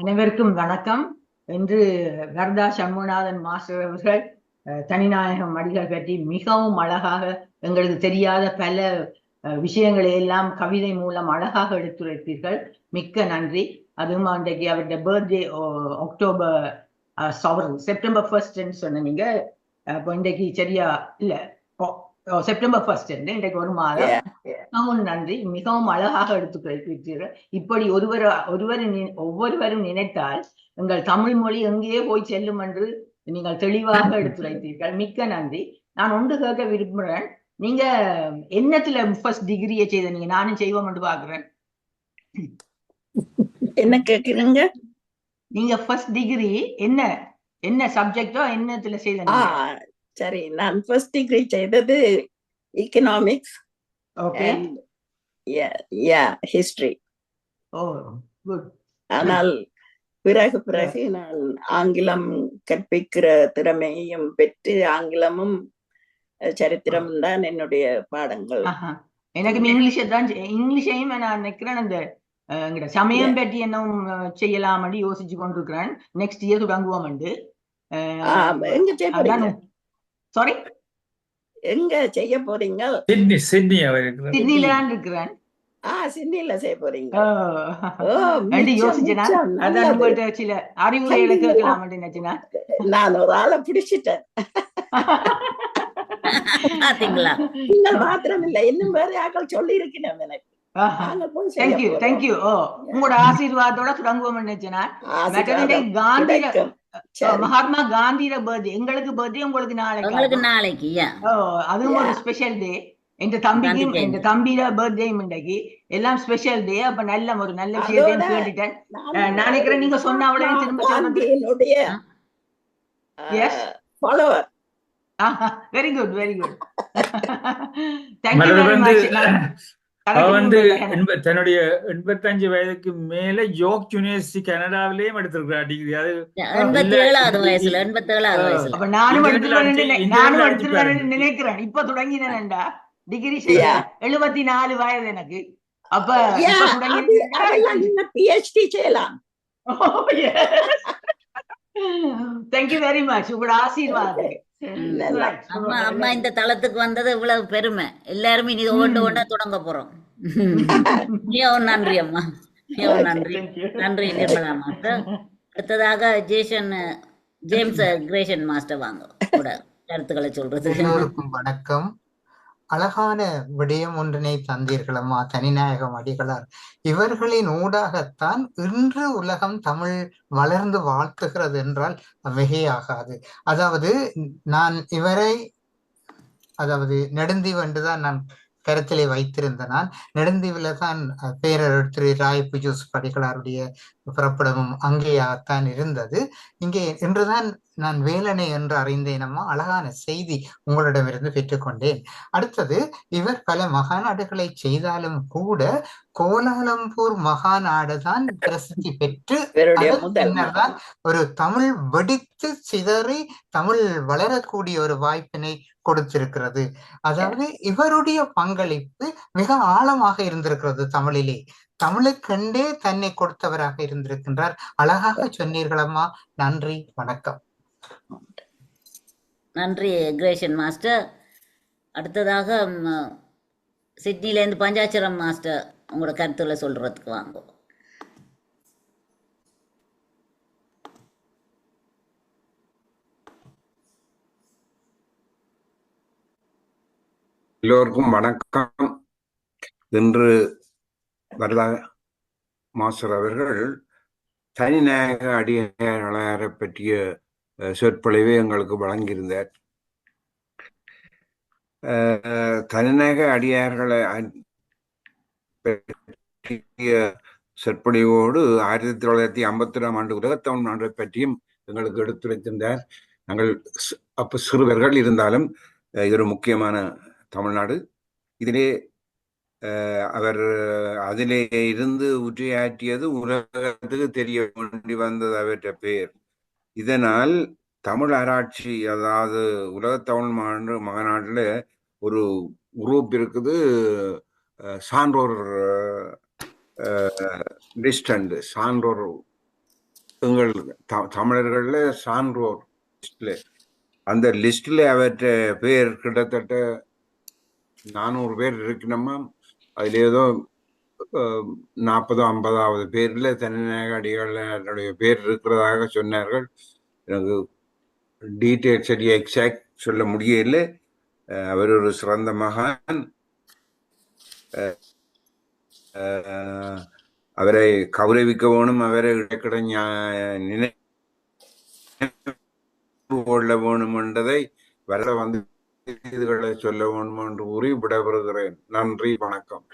Speaker 3: அனைவருக்கும் வணக்கம். இன்று வரதா சண்முகநாதன் மாஸ்டர் அவர்கள் தனிநாயகம் அடிகள் பற்றி மிகவும் அழகாக, எங்களுக்கு தெரியாத பல விஷயங்களை எல்லாம் கவிதை மூலம் அழகாக எடுத்துரைத்தீர்கள். மிக்க நன்றி. அதுவும் அன்றைக்கு அவருடைய பர்த்டே செப்டம்பர் 1 சொன்னீங்க. இப்போ இன்றைக்கு சரியா இல்ல, செப்டம்பர் 1 இன்றைக்கு ஒரு மாதம். மிகவும் நன்றி. மிகவும் அழகாக எடுத்துரைத்தீர்கள். இப்படி ஒவ்வொருவரும் நினைத்தால் எங்கள் தமிழ் மொழி எங்கேயே போய் செல்லும் என்று நீங்கள் தெளிவாக எடுத்துரைத்தீர்கள். மிக்க நன்றி. நான் ஒன்று கேட்க விரும்புகிறேன். நீங்க என்னத்துல ஃபர்ஸ்ட் டிகிரியை செய்த? நீங்க நானும் செய்வோம் என்று பாக்குறேன்.
Speaker 1: என்ன கேக்குறீங்க?
Speaker 3: நீங்க ஃபர்ஸ்ட் டிகிரி என்ன சப்ஜெக்டோ என்னத்துல செய்த?
Speaker 1: சரி, நான் ஃபர்ஸ்ட் டிகிரி செய்தது எகனாமிக்ஸ்.
Speaker 3: ஓகே.
Speaker 1: ஹிஸ்டரி.
Speaker 3: ஓ குட்.
Speaker 1: ஆனால் பிறகு நான் ஆங்கிலம் கற்பிக்கிற திறமையையும் பெற்று ஆங்கிலமும் சரித்திரம் தான் என்னுடைய பாடங்கள்.
Speaker 3: எனக்கு இங்கிலீஷையும் நான் நினைக்கிறேன். அந்த சமயம் பற்றி என்ன செய்யலாம் யோசிச்சு கொண்டிருக்கிறேன். நெக்ஸ்ட் இயர் தொடங்குவோம். சாரி,
Speaker 1: எங்க செய்ய போறீங்க?
Speaker 3: சிட்னில தான் இருக்கிறேன்.
Speaker 1: சிட்னில செய்ய போறீங்க?
Speaker 3: யோசிச்சேன். அதான் உங்கள்கிட்ட சில அறிவுரைகளை கேட்கலாம் நினைச்சேன்.
Speaker 1: நான் ஒரு ஆளை பிடிச்சிட்டேன். நீங்கள் மாத்திரம் இல்ல, இன்னும் வேற யாக்கள் சொல்லி இருக்கிறேன் எனக்கு.
Speaker 3: தேங்க்யூ. உங்களோட ஆசீர்வாதத்தோட தொடங்குவோம் நினைச்சேன். மகாத்மா காந்தியோட பர்த்டே, எங்களுக்கு பர்த்டே, உங்களுக்கு நாளைக்கு. அதுவும் ஒரு ஸ்பெஷல் டே. என் தம்பியோட பர்த்டேயும் இன்றைக்கு. எல்லாம் ஸ்பெஷல் டே. அப்ப ஒரு நல்ல விஷயத்தையும் கேட்டுட்டேன். நினைக்கிறேன் நீங்க சொன்ன உடனே திரும்ப
Speaker 1: follower.
Speaker 3: Very good. Thank you very much.
Speaker 4: தன்னுடைய 85 வயதுக்கு மேல யோர்க் யூனிவர்சிட்டி கனடாவிலேயும் எடுத்திருக்கிறார் டிகிரி. அது
Speaker 2: 87வது வயசுல.
Speaker 3: அப்ப நானும் எடுத்துருவேன் நினைக்கிறேன். இப்ப தொடங்கினேன்டா டிகிரி 74 வயது எனக்கு. அப்ப
Speaker 1: PhD செய்யலாம்.
Speaker 3: Thank you very much. உங்களோட ஆசீர்வாதம்.
Speaker 1: நல்லா.
Speaker 2: அம்மா அம்மா இந்த தளத்துக்கு வந்தது இவ்வளவு பெருமை. எல்லாருமே இது ஒவ்வொண்டா தொடங்க போறோம். மிகவும் நன்றி அம்மா, மிகவும் நன்றி. நன்றி நிர்மலா மாஸ்டர். அடுத்ததாக ஜேம்ஸ் கிரேஷன் மாஸ்டர் வாங்க கூட கருத்துக்களை சொல்றது.
Speaker 5: எல்லோருக்கும் வணக்கம். அழகான விடயம் ஒன்றினை தந்தீர்களம்மா தனிநாயகம் அடிகளார். இவர்களின் ஊடாகத்தான் இன்று உலகம் தமிழ் வளர்ந்து வாழ்த்துகிறது என்றால் மிகையாகாது. அதாவது நான் இவரை நெடுந்தீவு என்றுதான் நான் கருத்திலே வைத்திருந்த நான் நெடுந்தீவில தான் பேரர் திரு ராயப்பு ஜோசப் அடிகளாருடைய புறப்படமும் அங்கேயாகத்தான் இருந்தது. இங்கே இன்றுதான் நான் வேலனை என்று அறிந்தேனம்மா. அழகான செய்தி உங்களிடமிருந்து பெற்றுக்கொண்டேன். அடுத்தது, இவர் பல மகாநாடுகளை செய்தாலும் கூட கோலாலம்பூர் மகாநாடு தான் பிரசித்தி பெற்று பின்னர் தான் ஒரு தமிழ் வெடித்து சிதறி தமிழ் வளரக்கூடிய ஒரு வாய்ப்பினை கொடுத்திருக்கிறது. அதாவது இவருடைய பங்களிப்பு மிக ஆழமாக இருந்திருக்கிறது. தமிழிலே தமிழுக்கெண்டே தன்னை கொடுத்தவராக இருந்திருக்கின்றார். அழகாக சொன்னீர்களம்மா. நன்றி, வணக்கம்.
Speaker 2: நன்றி கிரேஷன் மாஸ்டர். அடுத்ததாக சிட்னிலேருந்து பஞ்சாட்சரம் மாஸ்டர் உங்களோட கருத்துல சொல்றதுக்கு வாங்க.
Speaker 6: எல்லோருக்கும் வணக்கம். இன்று வரதா மாஸ்டர் அவர்கள் தனிநாயக அடியாரை பற்றிய சொற்பொழிவை எங்களுக்கு வழங்கியிருந்தார். தனிநாயக அடியார்களை பற்றிய சொற்பொழிவோடு 1952ஆம் ஆண்டு உலகத்தமிழ் நாட்டை பற்றியும் எங்களுக்கு எடுத்துரைத்திருந்தார். நாங்கள் அப்ப சிறுவர்கள் இருந்தாலும் இது ஒரு முக்கியமான தமிழ்நாடு. இதிலே அவர் அதிலே இருந்து உரையாற்றியது உலகத்துக்கு தெரிய வேண்டி வந்தது அவற்ற பெயர். இதனால் தமிழ் ஆராய்ச்சி, அதாவது உலகத்தமிழ் மகநாட்டில் ஒரு குரூப் இருக்குது, சான்றோர் லிஸ்ட். அண்டு சான்றோர் எங்கள் தமிழர்கள்ல சான்றோர் லிஸ்ட்ல, அந்த லிஸ்ட்ல அவற்ற பேர் கிட்டத்தட்ட 400 பேர் இருக்கணுமா. அதுல ஏதோ 40-50வது பேர்ல தனிநாயக அடிகளுடைய பேர் இருக்கிறதாக சொன்னார்கள். எனக்கு டீட்டெயில் சரியா எக்ஸாக்ட் சொல்ல முடியல. அவர் ஒரு சிறந்த மகான். அவரை கௌரவிக்க வேணும், அவரை இடைக்கிட கொள்ள வேணும் என்றதை வர வந்து இதுகளை சொல்ல வேண்டும் என்று கூறி விடைபெறுகிறேன். நன்றி, வணக்கம்.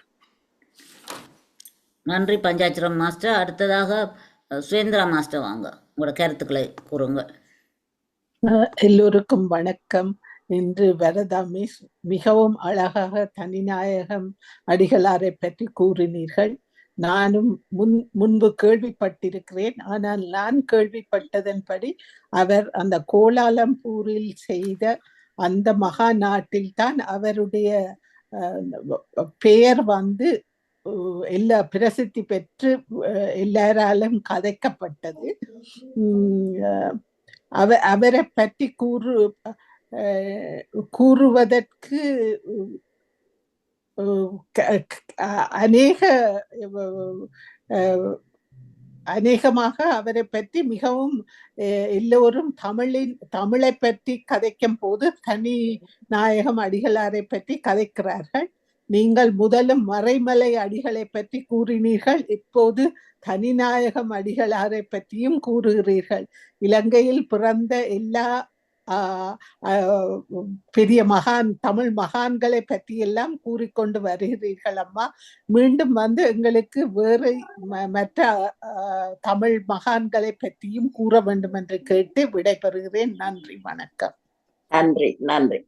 Speaker 2: நன்றி பஞ்சாட்சரம் மாஸ்டர். அடுத்ததாக சுரேந்திரா மாஸ்டர் வாங்க, உங்களோட கருத்துக்களை கூறுங்க.
Speaker 7: எல்லோருக்கும் வணக்கம். இன்று வரதா மிஸ் மிகவும் அழகாக தனிநாயகம் அடிகளாரை பற்றி கூறினீர்கள். நானும் முன்பு கேள்விப்பட்டிருக்கிறேன். ஆனால் நான் கேள்விப்பட்டதன்படி அவர் அந்த கோலாலம்பூரில் செய்த அந்த மகா நாட்டில் தான் அவருடைய பெயர் வந்து எல்லா பிரசித்தி பெற்று எல்லாராலும் கதைக்கப்பட்டது. அவரை பற்றி கூறுவதற்கு அநேகமாக அவரை பற்றி மிகவும் எல்லோரும் தமிழை பற்றி கதைக்கும் போது தனி நாயகம் அடிகளாரை பற்றி கதைக்கிறார்கள். நீங்கள் முதலும் மறைமலை அடிகளை பற்றி கூறினீர்கள், இப்போது தனிநாயகம் அடிகளாரை பற்றியும் கூறுகிறீர்கள். இலங்கையில் பிறந்த எல்லா பெரிய தமிழ் மகான்களை பற்றி எல்லாம் கூறிக்கொண்டு வருகிறீர்கள் அம்மா. மீண்டும் வந்து எங்களுக்கு வேறு மற்ற தமிழ் மகான்களை பற்றியும் கூற வேண்டும் என்று கேட்டு விடைபெறுகிறேன். நன்றி, வணக்கம்.
Speaker 1: நன்றி நன்றி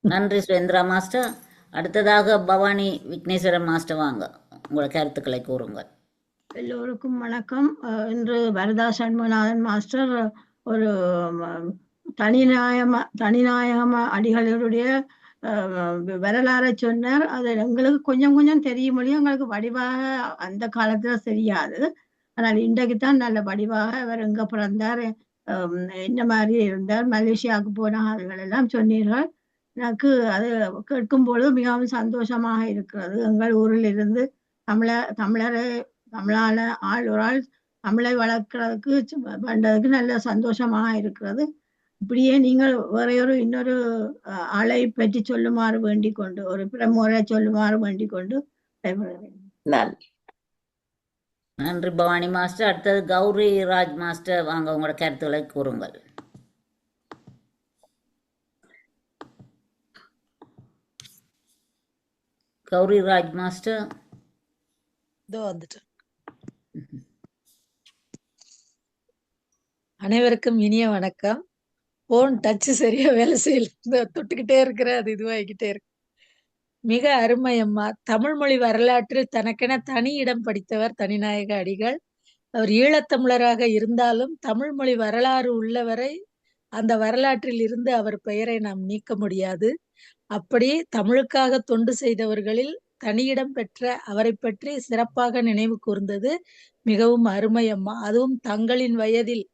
Speaker 2: நன்றி சுரேந்திரா மாஸ்டர். அடுத்ததாக பவானி விக்னேஸ்வரன் மாஸ்டர் வாங்க, உங்களோட கருத்துக்களை கூறுங்க.
Speaker 8: எல்லோருக்கும் வணக்கம். இன்று வரதா சண்முகநாதன் மாஸ்டர் ஒரு தனிநாயகம் அடிகளுடைய வரலாறை சொன்னார். அது எங்களுக்கு கொஞ்சம் கொஞ்சம் தெரியும், எங்களுக்கு வடிவாக அந்த காலத்துல தெரியாது. ஆனால் இன்றைக்கு தான் நல்ல வடிவாக அவர் எங்க பிறந்தார், என்ன மாதிரி இருந்தார், மலேசியாவுக்கு போன ஆள்கள் எல்லாம் சொன்னீர்கள். எனக்கு அது கேட்கும் பொழுது மிகவும் சந்தோஷமாக இருக்கிறது. எங்கள் ஊரில் இருந்து தமிழால ஒரு ஆள் தமிழை வளர்க்கறதுக்கு பண்றதுக்கு நல்ல சந்தோஷமாக இருக்கிறது. இப்படியே நீங்கள் இன்னொரு ஆளை பற்றி சொல்லுமாறு வேண்டிக் கொண்டு, ஒரு பிரமுறை சொல்லுமாறு வேண்டிக் கொண்டு
Speaker 1: நன்றி.
Speaker 2: நன்றி பவானி மாஸ்டர். அடுத்தது கௌரி ராஜ் மாஸ்டர், வாங்க உங்களோட கருத்துக்களை கூறுங்கள். கௌரி ராஜ் மாஸ்டர்
Speaker 9: வந்துட்டு. அனைவருக்கும் இனிய வணக்கம். போன் டச் சரியா வேலை செய்யல, தொட்டுக்கிட்டே இருக்கிற அது இதுவாகிக்கிட்டே இருக்கு. மிக அருமை அம்மா. தமிழ் மொழி வரலாற்றில் தனக்கென தனி இடம் படித்தவர் தனிநாயக அடிகள். அவர் ஈழத்தமிழராக இருந்தாலும் தமிழ் மொழி வரலாறு உள்ளவரை அந்த வரலாற்றில் இருந்து அவர் பெயரை நாம் நீக்க முடியாது. அப்படி தமிழுக்காக தொண்டு செய்தவர்களில் தனியிடம் பெற்ற அவரை பற்றி சிறப்பாக நினைவு கூர்ந்தது மிகவும் அருமை அம்மா. அதுவும் தங்களின் வயதில்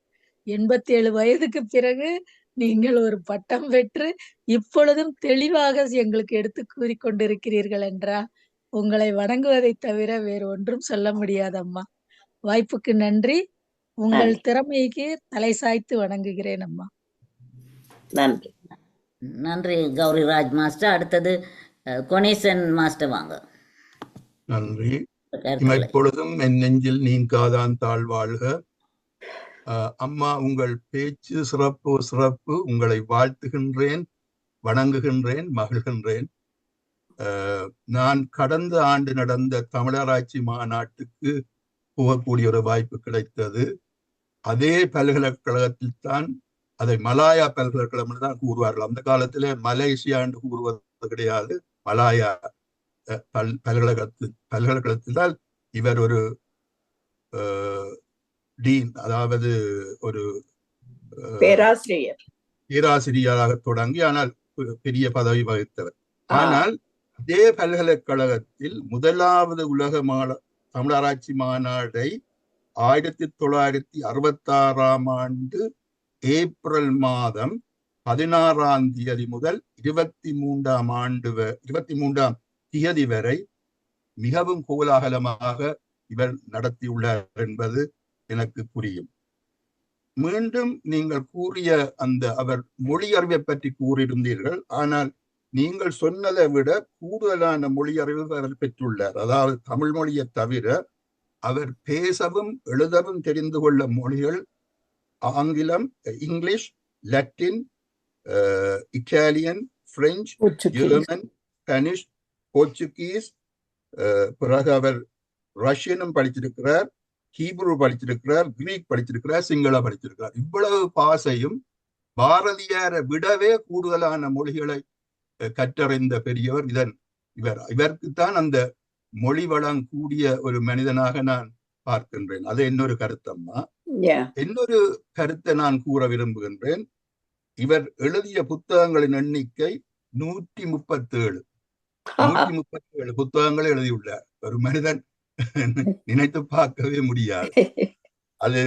Speaker 9: 87 வயதுக்கு பிறகு நீங்கள் ஒரு பட்டம் பெற்று இப்பொழுதும் தெளிவாக எங்களுக்கு எடுத்து கூறிக்கொண்டிருக்கிறீர்கள் என்றால் உங்களை வணங்குவதை தவிர வேறு ஒன்றும் சொல்ல முடியாதம்மா. வாய்ப்புக்கு நன்றி. உங்கள் திறமைக்கு தலை சாய்த்து வணங்குகிறேன் அம்மா.
Speaker 1: நன்றி.
Speaker 2: நன்றி கௌரி ராஜ் மாஸ்டர். அடுத்தது கொனேசன் மாஸ்டர், வாங்க.
Speaker 10: நன்றி. இப்பொழுதும் என் நெஞ்சில் நீங்காதான் தாழ்வாழ்க. அம்மா, உங்கள் பேச்சு சிறப்பு சிறப்பு. உங்களை வாழ்த்துகின்றேன், வணங்குகின்றேன், மகிழ்கின்றேன். நான் கடந்த ஆண்டு நடந்த தமிழராட்சி மாநாட்டுக்கு போகக்கூடிய ஒரு வாய்ப்பு கிடைத்தது. அதே பல்கலைக்கழகத்தில் தான், அதை மலாயா பல்கலைக்கழகம் தான் கூறுவார்கள். அந்த காலத்துல மலேசியா என்று கூறுவது கிடையாது, மலாயா பல்கலைக்கழகத்தில் தான் இவர் ஒரு டீன், அதாவது ஒரு பேராசிரியராக தொடங்கி ஆனால் பெரிய பதவி வகித்தவர். ஆனால் அதே பல்கலைக்கழகத்தில் முதலாவது உலக தமிழராட்சி மாநாடை 1966 ஆண்டு ஏப்ரல் மாதம் 16ஆம் தேதி முதல் 23ஆம் தேதி வரை மிகவும் கோலாகலமாக இவர் நடத்தியுள்ளார் என்பது எனக்கு புரியும். மீண்டும் நீங்கள் கூறிய அந்த அவர் மொழி அறிவை பற்றி கூறியிருந்தீர்கள். ஆனால் நீங்கள் சொன்னதை விட கூடுதலான மொழி அறிவு அவர் பெற்றுள்ளார். அதாவது தமிழ் மொழியை தவிர அவர் பேசவும் எழுதவும் தெரிந்து கொள்ள மொழிகள் ஆங்கிலம், English, லட்டின், Italian, French, German, Spanish, Portuguese, பிறகு அவர் ரஷ்யனும் படிச்சிருக்கிறார், ஹீப்ரு படிச்சிருக்கிறார், கிரீக் படிச்சிருக்கிறார், சிங்களம் படிச்சிருக்கிறார். இவ்வளவு பாசையும் பாரதியாரை விடவே கூடுதலான மொழிகளை கற்றறிந்த பெரியவர் இவருக்குத்தான் அந்த மொழி வளம் கூடிய ஒரு மனிதனாக நான் பார்க்கின்றேன். அது என்னொரு கருத்தம்மா. இன்னொரு கருத்தை நான் கூற விரும்புகின்றேன். இவர் எழுதிய புத்தகங்களின் எண்ணிக்கை 137 புத்தகங்களை எழுதியுள்ளார். ஒரு மனிதன் நினைத்து பார்க்கவே முடியாது. அது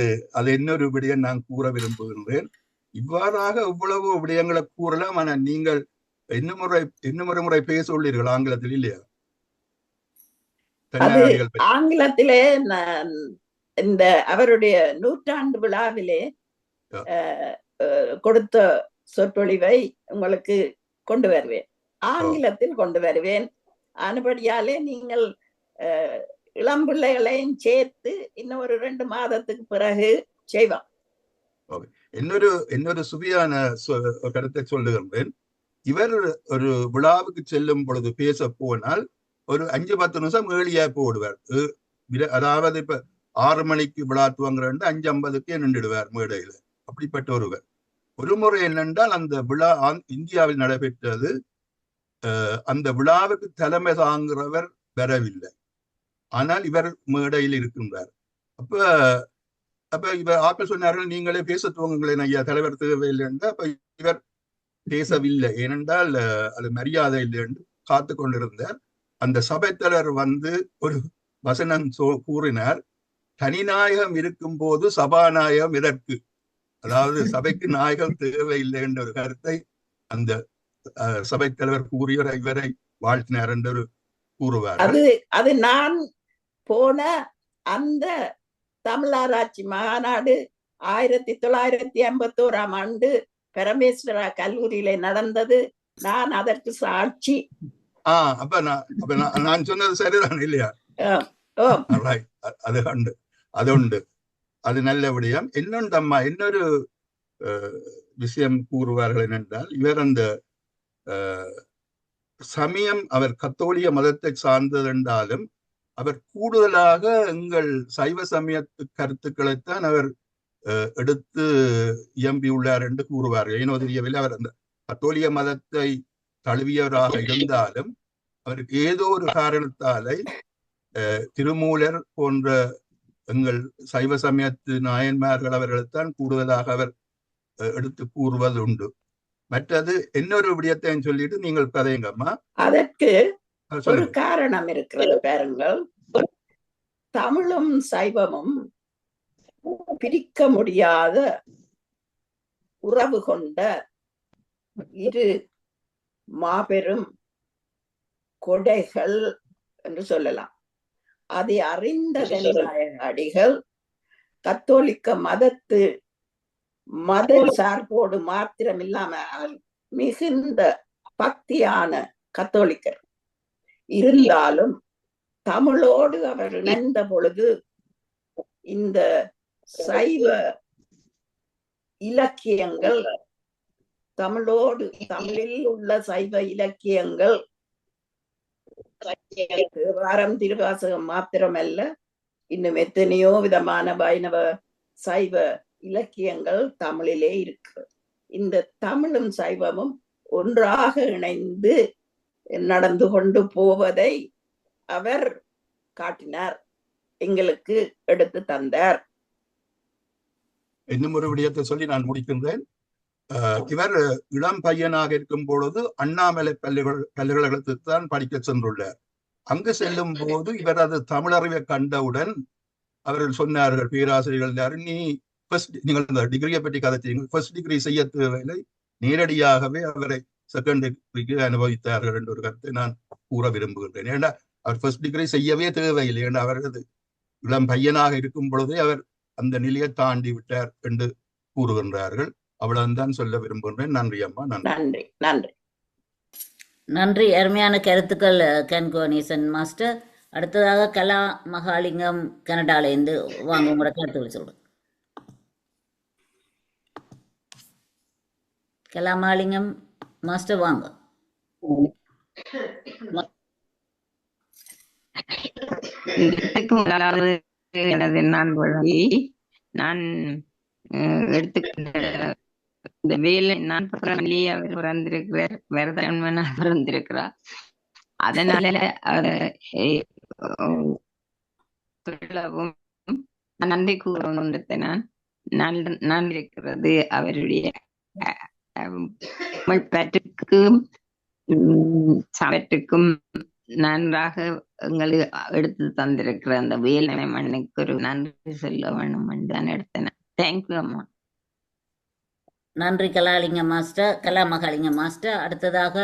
Speaker 10: இன்னொரு விடயம் நான் கூற விரும்புகின்றேன். இவ்வாறாக இவ்வளவு விடயங்களை கூறலாம். ஆனால் நீங்கள் இன்னொரு முறை பேச உள்ளீர்கள் ஆங்கிலத்தில், இல்லையா?
Speaker 1: ஆங்கிலத்திலே இந்த அவருடைய 100ஆண்டு விழாவிலே கொடுத்த சொற்பொழிவை உங்களுக்கு கொண்டு வருவேன், ஆங்கிலத்தில் கொண்டு வருவேன். ஆனபடியாலே நீங்கள் இளம்பிள்ளைகளையும் சேர்த்து இன்னும் ஒரு 2 மாதத்துக்கு பிறகு செய்வோம்.
Speaker 10: இன்னொரு சுவையான கருத்தை சொல்லுகின்றேன். இவர் ஒரு விழாவுக்கு செல்லும் பொழுது பேச போனால் ஒரு 5-10 நிமிஷம் ஏழியா போடுவார். அதாவது இப்ப 6 மணிக்கு விழா துவங்குற 5:50 நின்றுடுவார் மேடையில. அப்படிப்பட்ட ஒருவர். ஒரு முறை என்னென்றால் அந்த விழா இந்தியாவில் நடைபெற்றது. அந்த விழாவுக்கு தலைமை தாங்குறவர் வரவில்லை, ஆனால் இவர் மேடையில் இருக்கின்றார். அப்ப இவர் ஆக்கள் சொன்னார்கள், நீங்களே பேச துவங்குங்களேன் ஐயா, தலைவர் தேவையில்லை என்று. அப்ப இவர் பேசவில்லை, ஏனென்றால் அது மரியாதை இல்லை என்று காத்து கொண்டிருந்தார். அந்த சபைத்தலைவர் வந்து ஒரு வசனம் கூறினார், தனிநாயகம் இருக்கும் போது சபாநாயகம் எதற்கு? அதாவது சபைக்கு நாயகம் தேவையில்லை என்ற ஒரு கருத்தை அந்த சபைத் தலைவர் கூறிய இவரை வாழ்த்தினார் என்று கூறுவார்.
Speaker 1: அது நான் போன அந்த தமிழாராய்ச்சி மாநாடு 1951ஆம் ஆண்டு பரமேஸ்வரா கல்லூரியில நடந்தது. நான் அதற்கு சாட்சி.
Speaker 10: அப்ப நான் சொன்னது சரிதான் இல்லையா? அது உண்டு. அது நல்ல விடயம். இன்னொன்று அம்மா இன்னொரு விஷயம் கூறுவார்கள் என்னென்றால், இவர் அந்த சமயம் அவர் கத்தோலிக்க மதத்தை சார்ந்தது என்றாலும் அவர் கூடுதலாக எங்கள் சைவ சமயத்து கருத்துக்களைத்தான் அவர் எடுத்து இயம்பியுள்ளார் என்று கூறுவார்கள். ஏனோ தெரியவில்லை, அவர் அந்த கத்தோலிக்க மதத்தை தழுவியவராக இருந்தாலும் அவருக்கு ஏதோ ஒரு காரணத்தாலே திருமூலர் போன்ற எங்கள் சைவ சமயத்து நாயன்மார்கள் அவர்களைத்தான் கூடுதலாக அவர் எடுத்து கூறுவது உண்டு. மற்றது இன்னொரு விடயத்தை சொல்லிட்டு நீங்கள் கதைங்கம்மா.
Speaker 1: அதற்கு ஒரு காரணம் இருக்கிறது பாருங்கள். தமிழும் சைவமும் பிரிக்க முடியாத உறவு கொண்ட இரு மாபெரும் கொடைகள் என்று சொல்லலாம். அதை அறிந்த அடிகள் கத்தோலிக்க மத சார்போடு மாத்திரம் இல்லாமல் மிகுந்த பக்தியான கத்தோலிக்கர் இருந்தாலும் தமிழோடு அவர் இணைந்த பொழுது இந்த சைவ இலக்கியங்கள் தமிழில் உள்ள சைவ இலக்கியங்கள் தேவாரம் திருவாசகம் மாத்திரமல்ல, இன்னும் எத்தனையோ விதமான வைணவ சைவ இலக்கியங்கள் தமிழிலே இருக்கு. இந்த தமிழும் சைவமும் ஒன்றாக இணைந்து நடந்து கொண்டு போவதை அவர் காட்டினார், எங்களுக்கு எடுத்து தந்தார்.
Speaker 10: இன்னும் ஒரு விடயத்தை சொல்லி நான் முடிக்கின்றேன். இவர் இளம் பையனாக இருக்கும் பொழுது அண்ணாமலை பல்கலைக்கழகத்துக்கு தான் படிக்க சென்றுள்ளார். அங்கு செல்லும் போது இவர் அது தமிழறிவை கண்டவுடன் அவர்கள் சொன்னார்கள், பேராசிரியர்கள் எல்லாரும், நீங்கள் இந்த டிகிரியை பற்றி கதைத்தீங்க, ஃபர்ஸ்ட் டிகிரி செய்ய தேவையில்லை, நேரடியாகவே அவரை செகண்ட் டிகிரிக்கு அனுபவித்தார்கள் என்ற ஒரு கருத்தை நான் கூற விரும்புகின்றேன். ஏன்னா அவர் ஃபர்ஸ்ட் டிகிரி செய்யவே தேவையில்லை, ஏன்னா அவரது இளம் பையனாக இருக்கும் பொழுதே அவர் அந்த நிலையை தாண்டி விட்டார் என்று கூறுகின்றார்கள். அவ்வளவுதான் சொல்ல விரும்புகின்றேன். நன்றி அம்மா.
Speaker 1: நன்றி. நன்றி.
Speaker 2: நன்றி. அருமையான கருத்துக்கள் கன்கோனீசன் மாஸ்டர். அடுத்ததாக கலா மகாலிங்கம் கனடாலேருந்து வாங்க, உங்களோட கருத்துக்கள் சொல்றேன். கலா மகாலிங்கம் மாஸ்டர் வாங்க.
Speaker 11: எனது நான் எடுத்துக்கிட்ட இந்த வேலை நான் பிறந்தே அவர் பிறந்திருக்கிறார், வரதன்மனா பிறந்திருக்கிறார். அதனால நன்றி கூறணுன்றதை நான் இருக்கிறது அவருடைய பற்றுக்கும் சவற்றுக்கும் நன்றாக எங்களுக்கு எடுத்து தந்திருக்கிற அந்த வேலனை மண்ணுக்கு ஒரு நன்றி சொல்ல வேணும் தான் எடுத்தேன். தேங்க்யூ அம்மா.
Speaker 2: நன்றி கலாலிங்க மாஸ்டர், கலா மகாலிங்க மாஸ்டர். அடுத்ததாக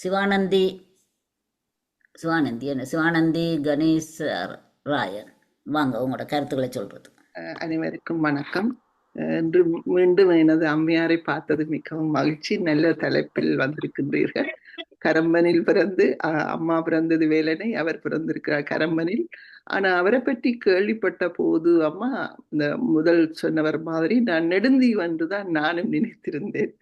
Speaker 2: சிவானந்தி கணேஷ் ராயன் வாங்க, உங்களோட கருத்துக்களை சொல்றது.
Speaker 12: அனைவருக்கும் வணக்கம். இன்று மீண்டும் எனது அம்மையாரை பார்த்தது மிகவும் மகிழ்ச்சி. நல்ல தலைப்பில் வந்திருக்கின்றீர்கள். கரம்பனில் பிறந்து அம்மா பிறந்தது வேலனை, அவர் பிறந்திருக்கிறார் கரம்பனில். ஆனா அவரை பற்றி கேள்விப்பட்ட போது அம்மா இந்த முதல் சொன்னவர் மாதிரி நான் நெடுந்தீவு என்றுதான் நானும் நினைத்திருந்தேன்.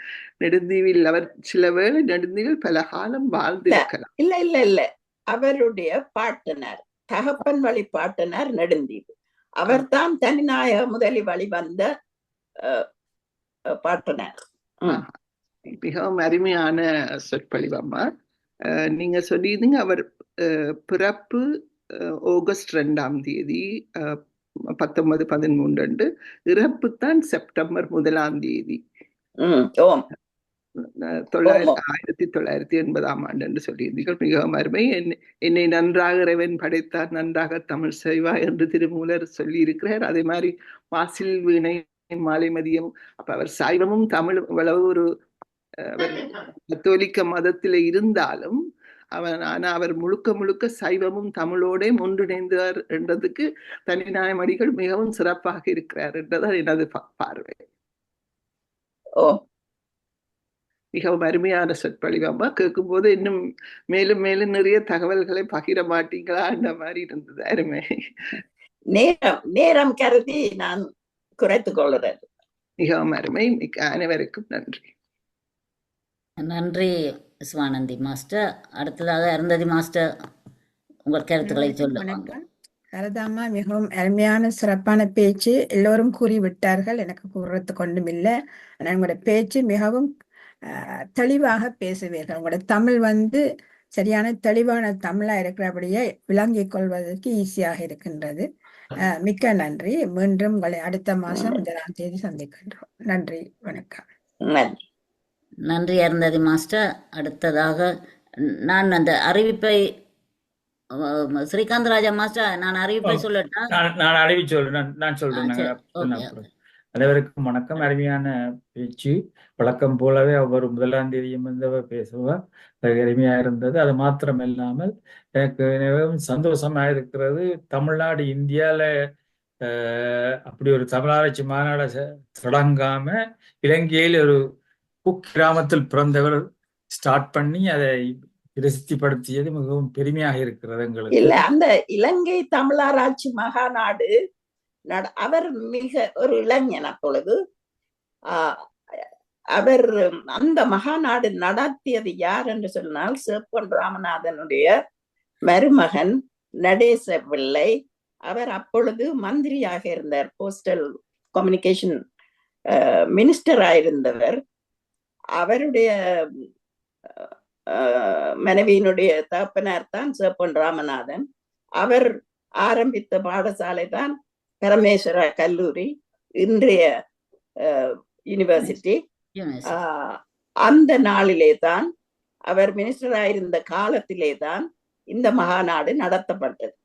Speaker 12: நெடுந்தீவில் அவர் சில வேளை நெடுந்தீவில் பல காலம் வாழ்ந்திருக்கலாம்.
Speaker 1: இல்ல இல்ல இல்ல, அவருடைய பாட்டனார், தகப்பன் வழி பாட்டனார் நெடுந்தீவு. அவர்தான் தனிநாயக முதலி வழி வந்த பாட்டனார்.
Speaker 12: மிகவும் அருமையான சொற்பொழிவம்மா. நீங்க சொல்லியிருந்தீங்க அவர் பிறப்பு ஆகஸ்ட் 2ஆம் தேதி 1913, இறப்பு தான் செப்டம்பர் 1ஆம் தேதி 1980ஆம் ஆண்டு என்று சொல்லியிருந்தீர்கள். மிகவும் அருமை. என்னை நன்றாக இறைவன் படைத்தார், நன்றாக தமிழ் செய்வா என்று திருமூலர் சொல்லி இருக்கிறார். அதே மாதிரி வாசில் வீணை மாலை மதியம். அப்ப அவர் சைவமும் தமிழ் இவ்வளவு ஒரு அவர் கத்தோலிக்க மதத்தில இருந்தாலும் அவர் முழுக்க முழுக்க சைவமும் தமிழோட ஒன்றிணைந்தார் என்றதுக்கு தனிநாயமடிகள் மிகவும் சிறப்பாக இருக்கிறார் என்றதான் எனது பார்வை. மிகவும் அருமையான சொற்பொழிவம்மா. கேட்கும் போது இன்னும் மேலும் மேலும் நிறைய தகவல்களை பகிர மாட்டீங்களா அந்த மாதிரி இருந்தது. அருமை.
Speaker 1: நேரம் கருதி நான் குறைத்துக் கொள்கிறேன்.
Speaker 12: மிகவும் அருமை. அனைவருக்கும் நன்றி.
Speaker 2: நன்றி சிவானந்தி மாஸ்டர். அடுத்ததாக அருந்ததி மாஸ்டர் உங்கள் கருத்துக்களை சொல்லுங்க.
Speaker 8: கருதாமா, மிகவும் அருமையான சிறப்பான பேச்சு. எல்லோரும் கூறிவிட்டார்கள், எனக்கு கூறுறதுக்கு ஒன்றும் இல்லை. ஆனால் உங்களோட பேச்சு மிகவும் தெளிவாக பேசுவீர்கள். உங்களோட தமிழ் சரியான தெளிவான தமிழா இருக்கிறபடியே விளங்கிக் கொள்வதற்கு ஈஸியாக இருக்கின்றது. மிக்க நன்றி. மீண்டும் உங்களை அடுத்த மாதம் 1ஆம் தேதி சந்திக்கின்றோம். நன்றி, வணக்கம்.
Speaker 2: நன்றி அருந்ததி மாஸ்டர். அடுத்ததாக நான் அந்த அறிவிப்பை ஸ்ரீகாந்த் ராஜா மாஸ்டர், நான் அறிவிப்பை சொல்லட்டா?
Speaker 4: நான் அறிவிச்சு சொல்றேன். நான் சொல்றேன். அனைவருக்கும் வணக்கம். அருமையான பேச்சு. வழக்கம் போலவே அவர் 1ஆம் தேதியும் அவர் பேசுவார். அருமையா இருந்தது. அது மாத்திரம் இல்லாமல் எனக்கு மிகவும் சந்தோஷமா இருக்கிறது. தமிழ்நாடு இந்தியால அப்படி ஒரு தமிழாராய்ச்சி மாநாடு தொடங்காம இலங்கையில் ஒரு குக்கிராமத்தில் பிறந்தவர் ஸ்டார்ட் பண்ணி அதை பிரசித்திப்படுத்தியது மிகவும் பெருமையாக இருக்கிறது எங்களுக்கு.
Speaker 1: இல்ல, அந்த இலங்கை தமிழாராய்ச்சி மகாநாடு அவர் மிக ஒரு இளைஞன் அப்பொழுது. அவர் அந்த மகாநாடு நடத்தியது யார் என்று சொன்னால் சேப்பன் ராமநாதனுடைய மருமகன் நடேச பிள்ளை. அவர் அப்பொழுது மந்திரியாக இருந்தார், போஸ்டல் கம்யூனிகேஷன் மினிஸ்டராயிருந்தவர். அவருடைய மனைவியினுடைய தகப்பனார் தான் சேப்பன் ராமநாதன். அவர் ஆரம்பித்த பாடசாலை தான் பரமேஸ்வர கல்லூரி, இன்றைய யூனிவர்சிட்டி. அந்த நாளிலே தான், அவர் மினிஸ்டராயிருந்த காலத்திலே தான் இந்த மகாநாடு நடத்தப்பட்டது.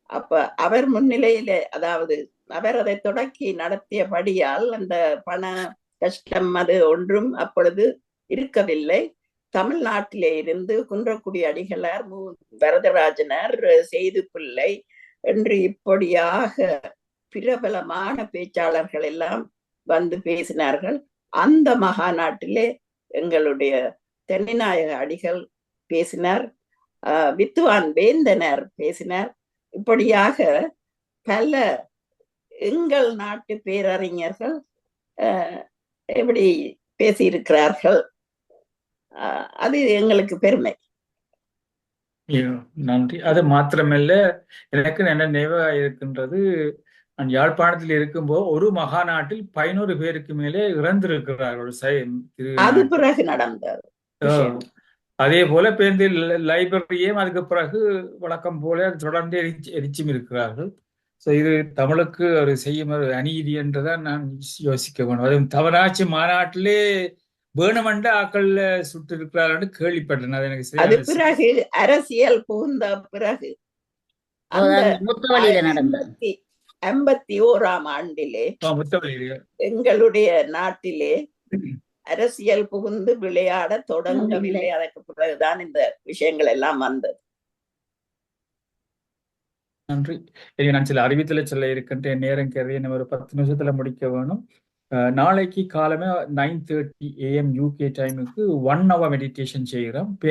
Speaker 1: அப்ப அவர் முன்னிலையிலே, அதாவது அவர் அதை தொடக்கி நடத்தியபடியால் அந்த பண கஷ்டம் அது ஒன்றும் அப்பொழுது இருக்கவில்லை. தமிழ்நாட்டிலே இருந்து குன்றக்குடி அடிகளார், வரதராஜனர், செய்து பிள்ளை என்று இப்படியாக பிரபலமான பேச்சாளர்கள் எல்லாம் வந்து பேசினார்கள். அந்த மகாநாட்டிலே எங்களுடைய தென்னிநாயக அடிகள் பேசினார், வித்துவான் வேந்தனர் பேசினார். இப்படியாக பல எங்கள் நாட்டு பேரறிஞர்கள் எப்படி பேசியிருக்கிறார்கள். அது எங்களுக்கு பெருமை.
Speaker 4: நன்றி. அது மாத்திரமல்ல, எனக்கு என்ன நினைவாக இருக்கின்றது, நான் யாழ்ப்பாணத்தில் இருக்கும்போது ஒரு மகாநாட்டில் 11 பேருக்கு மேலே இறந்திருக்கிறார்கள்.
Speaker 1: அது பிறகு நடந்தது.
Speaker 4: அதே போல பேருந்து லைப்ரரியும் அதுக்கு பிறகு வழக்கம் போல தொடர்ந்து எரிச்சும் இருக்கிறார்கள். இது தமிழுக்கு ஒரு செய்யும் ஒரு அநீதி என்றுதான் நான் யோசிக்க வேண்டும். அதுவும் தமிழாட்சி மாநாட்டிலே வேணுமென்ற ஆக்கள்ல சுட்டு இருக்கிறார்கள் கேள்விப்பட்டேன். அது எனக்கு
Speaker 1: அது பிறகு அரசியல் புகுந்த பிறகு 1951ஆம் ஆண்டிலே எங்களுடைய நாட்டிலே அரசியல் புகுந்து விளையாட தொடங்கவில்லை. அதற்கு பிறகுதான் இந்த விஷயங்கள் எல்லாம் வந்தது.
Speaker 4: நன்றி. நான் சில அறிவித்தலை சொல்ல இருக்கின்ற நேரம் கருதி நம்ம ஒரு 10 நிமிஷத்துல முடிக்க வேணும். நாளைக்கு காலமே 9:30 AM UK டைமுக்கு 1 hour மெடிடேஷன் செய்கிறோம். இப்போ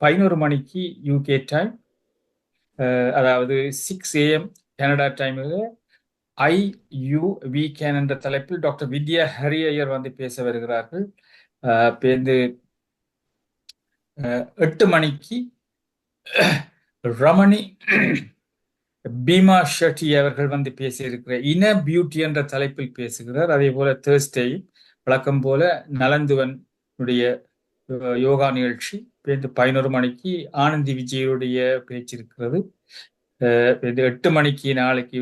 Speaker 4: 11 மணிக்கு UK டைம், அதாவது 6 AM கனடா டைமுக்கு we can என்ற தலைப்பில் டாக்டர் வித்யா ஹரி ஐயர் வந்து பேச வருகிறார்கள். இப்போ 8 மணிக்கு ரமணி பீமா ஷெட்டி அவர்கள் வந்து பேசியிருக்கிற இன பியூட்டி என்ற தலைப்பில் பேசுகிறார். அதே போல தேர்ஸ்டே வழக்கம் போல நலந்துவனுடைய யோகா நிகழ்ச்சி 11 மணிக்கு ஆனந்தி விஜயுடைய பேச்சு இருக்கிறது. 8 மணிக்கு நாளைக்கு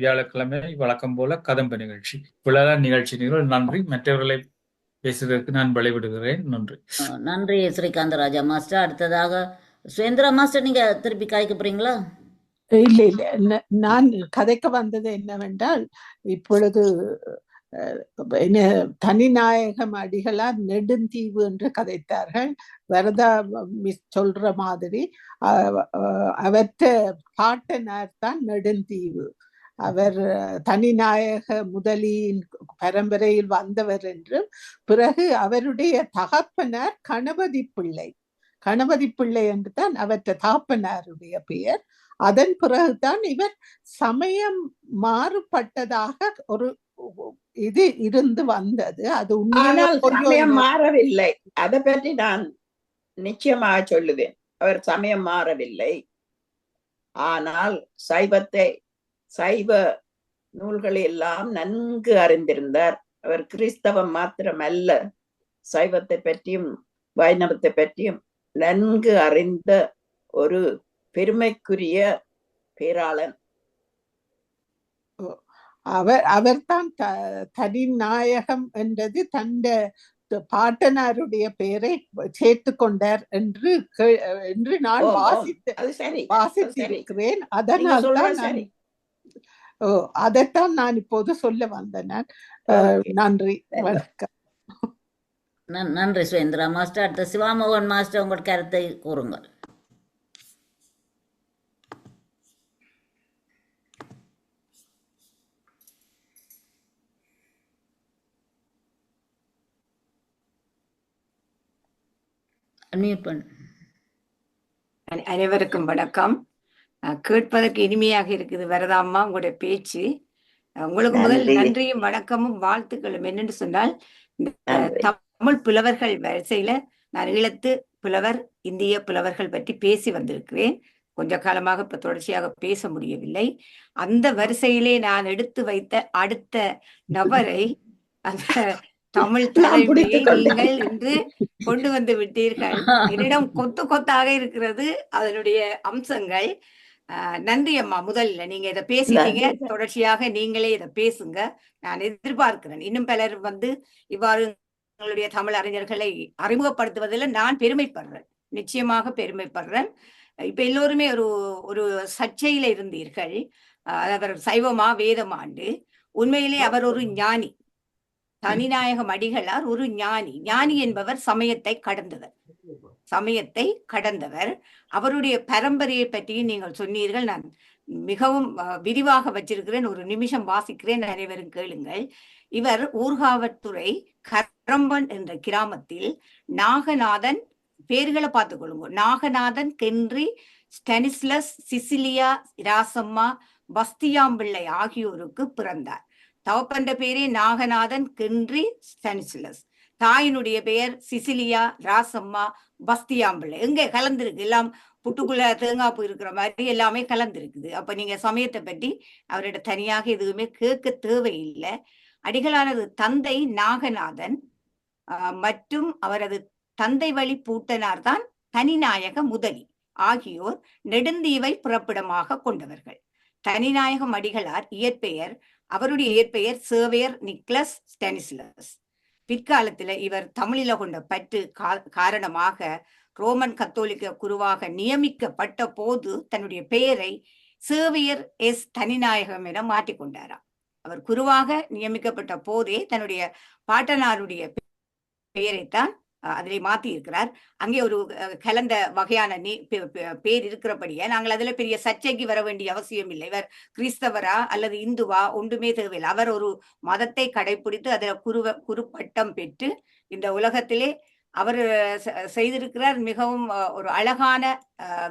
Speaker 4: வியாழக்கிழமை வழக்கம் போல கதம்ப நிகழ்ச்சி. இவ்வளவுதான் நிகழ்ச்சி. நன்றி. மற்றவர்களை பேசுவதற்கு நான் வழிவிடுகிறேன். நன்றி.
Speaker 2: நன்றி ஸ்ரீகாந்த ராஜா மாஸ்டர். அடுத்ததாக சுரேந்திரா மாஸ்டர், நீங்க திருப்பி காய்க்க போறீங்களா?
Speaker 7: இல்லை, நான் கதைக்க வந்தது என்னவென்றால், இப்பொழுது தனிநாயகம் அடிகளார் நெடுந்தீவு என்று கதைத்தார்கள். வரதா மிஸ் சொல்ற மாதிரி அவற்ற பாட்டனார் தான் நெடுந்தீவு. அவர் தனிநாயக முதலியின் பரம்பரையில் வந்தவர் என்றும், பிறகு அவருடைய தகப்பனார் கணபதி பிள்ளை என்று தான் அவற்ற தகப்பனாருடைய பெயர். அதன் பிறகுதான் இவர் சமயம் மாறுபட்டதாக ஒரு இது இருந்து வந்தது. அது
Speaker 1: சமயம் மாறவில்லை. அதை பற்றி நான் நிச்சயமாக சொல்லுவேன். அவர் சமயம் மாறவில்லை. ஆனால் சைவ நூல்களை எல்லாம் நன்கு அறிந்திருந்தார். அவர் கிறிஸ்தவம் மாத்திரம் அல்ல, சைவத்தை பற்றியும் வைணவத்தை பற்றியும் நன்கு அறிந்த ஒரு பெருமைக்குரிய பேராளன்.
Speaker 7: அவர்தான் தனிநாயகம் என்றது தந்த பாட்டனாருடைய பெயரை சேர்த்து கொண்டார் என்று நான் வாசித்திருக்கிறேன். அதனால் அதைத்தான் நான் இப்போது சொல்ல வந்தேன். நன்றி, வணக்கம்.
Speaker 2: நன்றி சுவேந்திரா மாஸ்டர். அடுத்த சிவாமோகன் மாஸ்டர், உங்கள் கருத்தை கூறுங்கள்.
Speaker 13: அனைவருக்கும் வணக்கம். கேட்பதற்கு இனிமையாக இருக்குது வரதாம்மா உங்களுடைய பேச்சு. உங்களுக்கு முதல் நன்றியும் வணக்கமும் வாழ்த்துக்களும். என்னென்று சொன்னால், தமிழ் புலவர்கள் வரிசையில நான் ஈழத்து புலவர், இந்திய புலவர்கள் பற்றி பேசி வந்திருக்கிறேன். கொஞ்ச காலமாக இப்ப தொடர்ச்சியாக பேச முடியவில்லை. அந்த வரிசையிலே நான் எடுத்து வைத்த அடுத்த நபரை, அந்த தமிழ் தலைமையை நீங்கள் இன்று கொண்டு வந்து விட்டீர்கள். என்னிடம் கொத்து கொத்தாக இருக்கிறது அதனுடைய அம்சங்கள். நன்றி அம்மா. முதல்ல நீங்க இதை பேசிட்டீங்க, தொடர்ச்சியாக நீங்களே இதை பேசுங்க. நான் எதிர்பார்க்கிறேன் இன்னும் பலர் வந்து இவ்வாறு எங்களுடைய தமிழ் அறிஞர்களை அறிமுகப்படுத்துவதில் நான் பெருமைப்படுறேன், நிச்சயமாக பெருமைப்படுறேன். இப்ப எல்லோருமே ஒரு சர்ச்சையில இருந்தீர்கள். அவர் சைவமா வேதமாண்டு. உண்மையிலே அவர் ஒரு ஞானி. தனிநாயகம் அடிகளார் ஒரு ஞானி. ஞானி என்பவர் சமயத்தை கடந்தவர். அவருடைய பரம்பரையை பற்றியும் நீங்கள் சொன்னீர்கள். நான் மிகவும் விரிவாக வச்சிருக்கிறேன், ஒரு நிமிஷம் வாசிக்கிறேன், அனைவரும் கேளுங்கள். இவர் ஊர்காவத்துறை கரம்பன் என்ற கிராமத்தில் நாகநாதன், பேர்களை பார்த்துக் கொள்ளுங்க, நாகநாதன், கென்றி, ஸ்டானிஸ்லஸ், சிசிலியா, ராசம்மா, பஸ்தியாம்பிள்ளை ஆகியோருக்கு பிறந்தார். தவப்பன்ற பேரே நாகநாதன், கென்றி, ஸ்டானிஸ்லஸ். தாயினுடைய பெயர் சிசிலியா, ராசம்மா, பஸ்தியாம்பிள்ளை. எங்க கலந்துருக்கு, எல்லாம் புட்டுக்குள்ள தேங்காய் இருக்கிற மாதிரி எல்லாமே கலந்துருக்குது. அப்ப நீங்க சமயத்தை பற்றி அவரோட தனியாக எதுவுமே கேட்க தேவையில்லை. அடிகளானது தந்தை நாகநாதன் மற்றும் அவரது தந்தை வழி பூட்டனார் தான் தனிநாயக முதலி ஆகியோர் நெடுந்தீவை பிறப்பிடமாக கொண்டவர்கள். தனிநாயகம் அடிகளார் இயற்பெயர், அவருடைய இயற்பெயர் சேவியர் நிக்லஸ் ஸ்டானிஸ்லஸ். பிற்காலத்துல இவர் தமிழில கொண்ட பற்று காரணமாக ரோமன் கத்தோலிக்க குருவாக நியமிக்கப்பட்ட போது தன்னுடைய பெயரை சேவியர் எஸ் தனிநாயகம் என மாற்றிக்கொண்டாராம். அவர் குருவாக நியமிக்கப்பட்ட போதே தன்னுடைய பாட்டனாருடைய பெயரைத்தான் அதிலே மாத்தி இருக்கிறார். அங்கே ஒரு கலந்த வகையான பேர் இருக்கிறபடியே நாங்கள் அதுல பெரிய சர்ச்சைக்கு வர வேண்டிய அவசியம் இல்லை. இவர் கிறிஸ்தவரா அல்லது இந்துவா ஒன்றுமே தேவையில்லை. அவர் ஒரு மதத்தை கடைபிடித்து அதுல குரு பட்டம் பெற்று இந்த உலகத்திலே அவர் செய்திருக்கிறார். மிகவும் ஒரு அழகான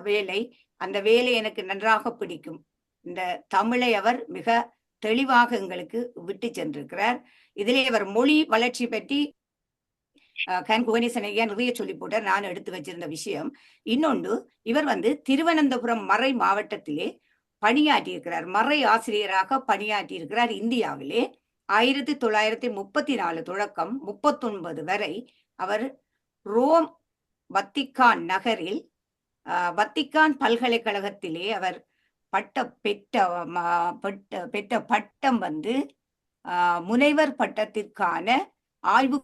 Speaker 13: வேலை. அந்த வேலை எனக்கு நன்றாக பிடிக்கும். இந்த தமிழை அவர் மிக தெளிவாக எங்களுக்கு விட்டு சென்றிருக்கிறார். இதிலே அவர் மொழி வளர்ச்சி பற்றி குகணேசன் ஐயா நிறைய சொல்லி போட்டார். நான் எடுத்து வச்சிருந்த விஷயம். இன்னொன்று, இவர் திருவனந்தபுரம் மறை மாவட்டத்திலே பணியாற்றியிருக்கிறார். மறை ஆசிரியராக பணியாற்றியிருக்கிறார். இந்தியாவிலே 1934 தொடக்கம் 39 வரை அவர் ரோம் வத்திக்கான் நகரில் வத்திக்கான் பல்கலைக்கழகத்திலே அவர் பெற்ற பட்டம் முனைவர் பட்டத்திற்கான ஆய்வு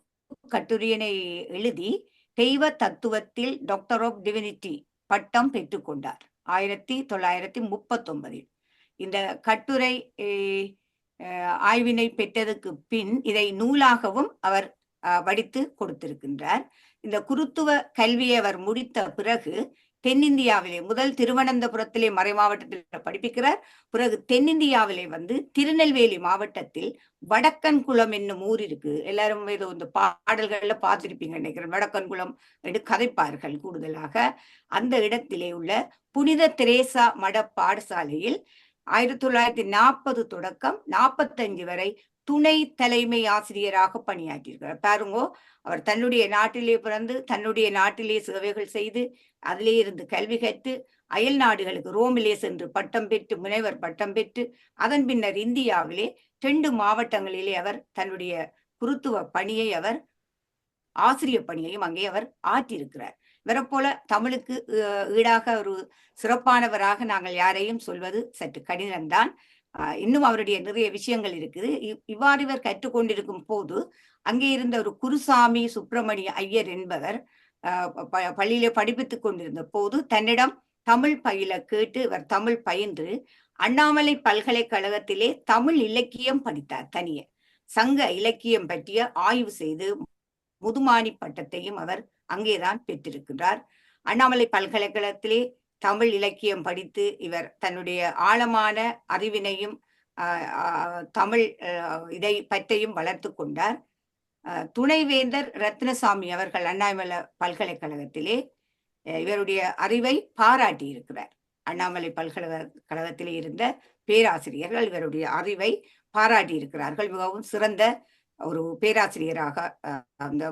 Speaker 13: கட்டுரையினை எழுதி தெய்வ தத்துவத்தில் டாக்டர் ஆஃப் டிவினிட்டி பட்டம் பெற்றுக்கொண்டார் 1939. இந்த கட்டுரை ஆய்வினை பெற்றதுக்கு பின் இதை நூலாகவும் அவர் வடித்து கொடுத்திருக்கின்றார். இந்த குருத்துவ கல்வியை அவர் முடித்த பிறகு தென்னிந்தியாவிலே முதல் திருவனந்தபுரத்திலே மறைமாவட்டத்தில் படிப்பிக்கிறார். பிறகு தென்னிந்தியாவிலே வந்து திருநெல்வேலி மாவட்டத்தில் வடக்கன்குளம் என்னும் ஊர் இருக்கு. எல்லாரும் ஏதோ இந்த பாடல்கள்ல பார்த்திருப்பீங்க நினைக்கிறேன். வடக்கன்குளம் என்று கதைப்பார்கள் கூடுதலாக. அந்த இடத்திலே உள்ள புனித தெரேசா மட பாடசாலையில் 1940 தொடக்கம் 45 வரை துணை தலைமை ஆசிரியராக பணியாற்றியிருக்கிறார். பாருங்கோ, அவர் தன்னுடைய நாட்டிலே பிறந்து தன்னுடைய நாட்டிலே சேவைகள் செய்து அதிலே இருந்து கல்வி கற்று அயல் நாடுகளுக்கு ரோமிலே சென்று பட்டம் பெற்று முனைவர் பட்டம் பெற்று அதன் பின்னர் இந்தியாவிலே 2 மாவட்டங்களிலே அவர் தன்னுடைய குருத்துவ பணியை அவர் ஆசிரியர் பணியையும் அங்கே அவர் ஆற்றியிருக்கிறார். இவரை போல தமிழுக்கு ஈடாக ஒரு சிறப்பானவராக நாங்கள் யாரையும் சொல்வது சற்று கடினம்தான். இன்னும் அவருடைய நிறைய விஷயங்கள் இருக்குது. இவ்வாறு இவர் கற்றுக்கொண்டிருக்கும் போது அங்கே இருந்த ஒரு குருசாமி சுப்பிரமணிய ஐயர் என்பவர் பள்ளியிலே படிப்பித்துக் கொண்டிருந்த போது தன்னிடம் தமிழ் பயில கேட்டு இவர் தமிழ் பயின்று அண்ணாமலை பல்கலைக்கழகத்திலே தமிழ் இலக்கியம் படித்தார். தனிய சங்க இலக்கியம் பற்றிய ஆய்வு செய்து முதுமானி பட்டத்தையும் அவர் அங்கேதான் பெற்றிருக்கின்றார். அண்ணாமலை பல்கலைக்கழகத்திலே தமிழ் இலக்கியம் படித்து இவர் தன்னுடைய ஆழமான அறிவினையும் தமிழ் இதை பற்றியும் வளர்த்து கொண்டார். துணைவேந்தர் ரத்னசாமி அவர்கள் அண்ணாமலை பல்கலைக்கழகத்திலே இவருடைய அறிவை பாராட்டி இருக்கிறார். அண்ணாமலை பல்கலைக்கழகத்திலே இருந்த பேராசிரியர்கள் இவருடைய அறிவை பாராட்டி இருக்கிறார்கள். மிகவும் சிறந்த ஒரு பேராசிரியராக அந்த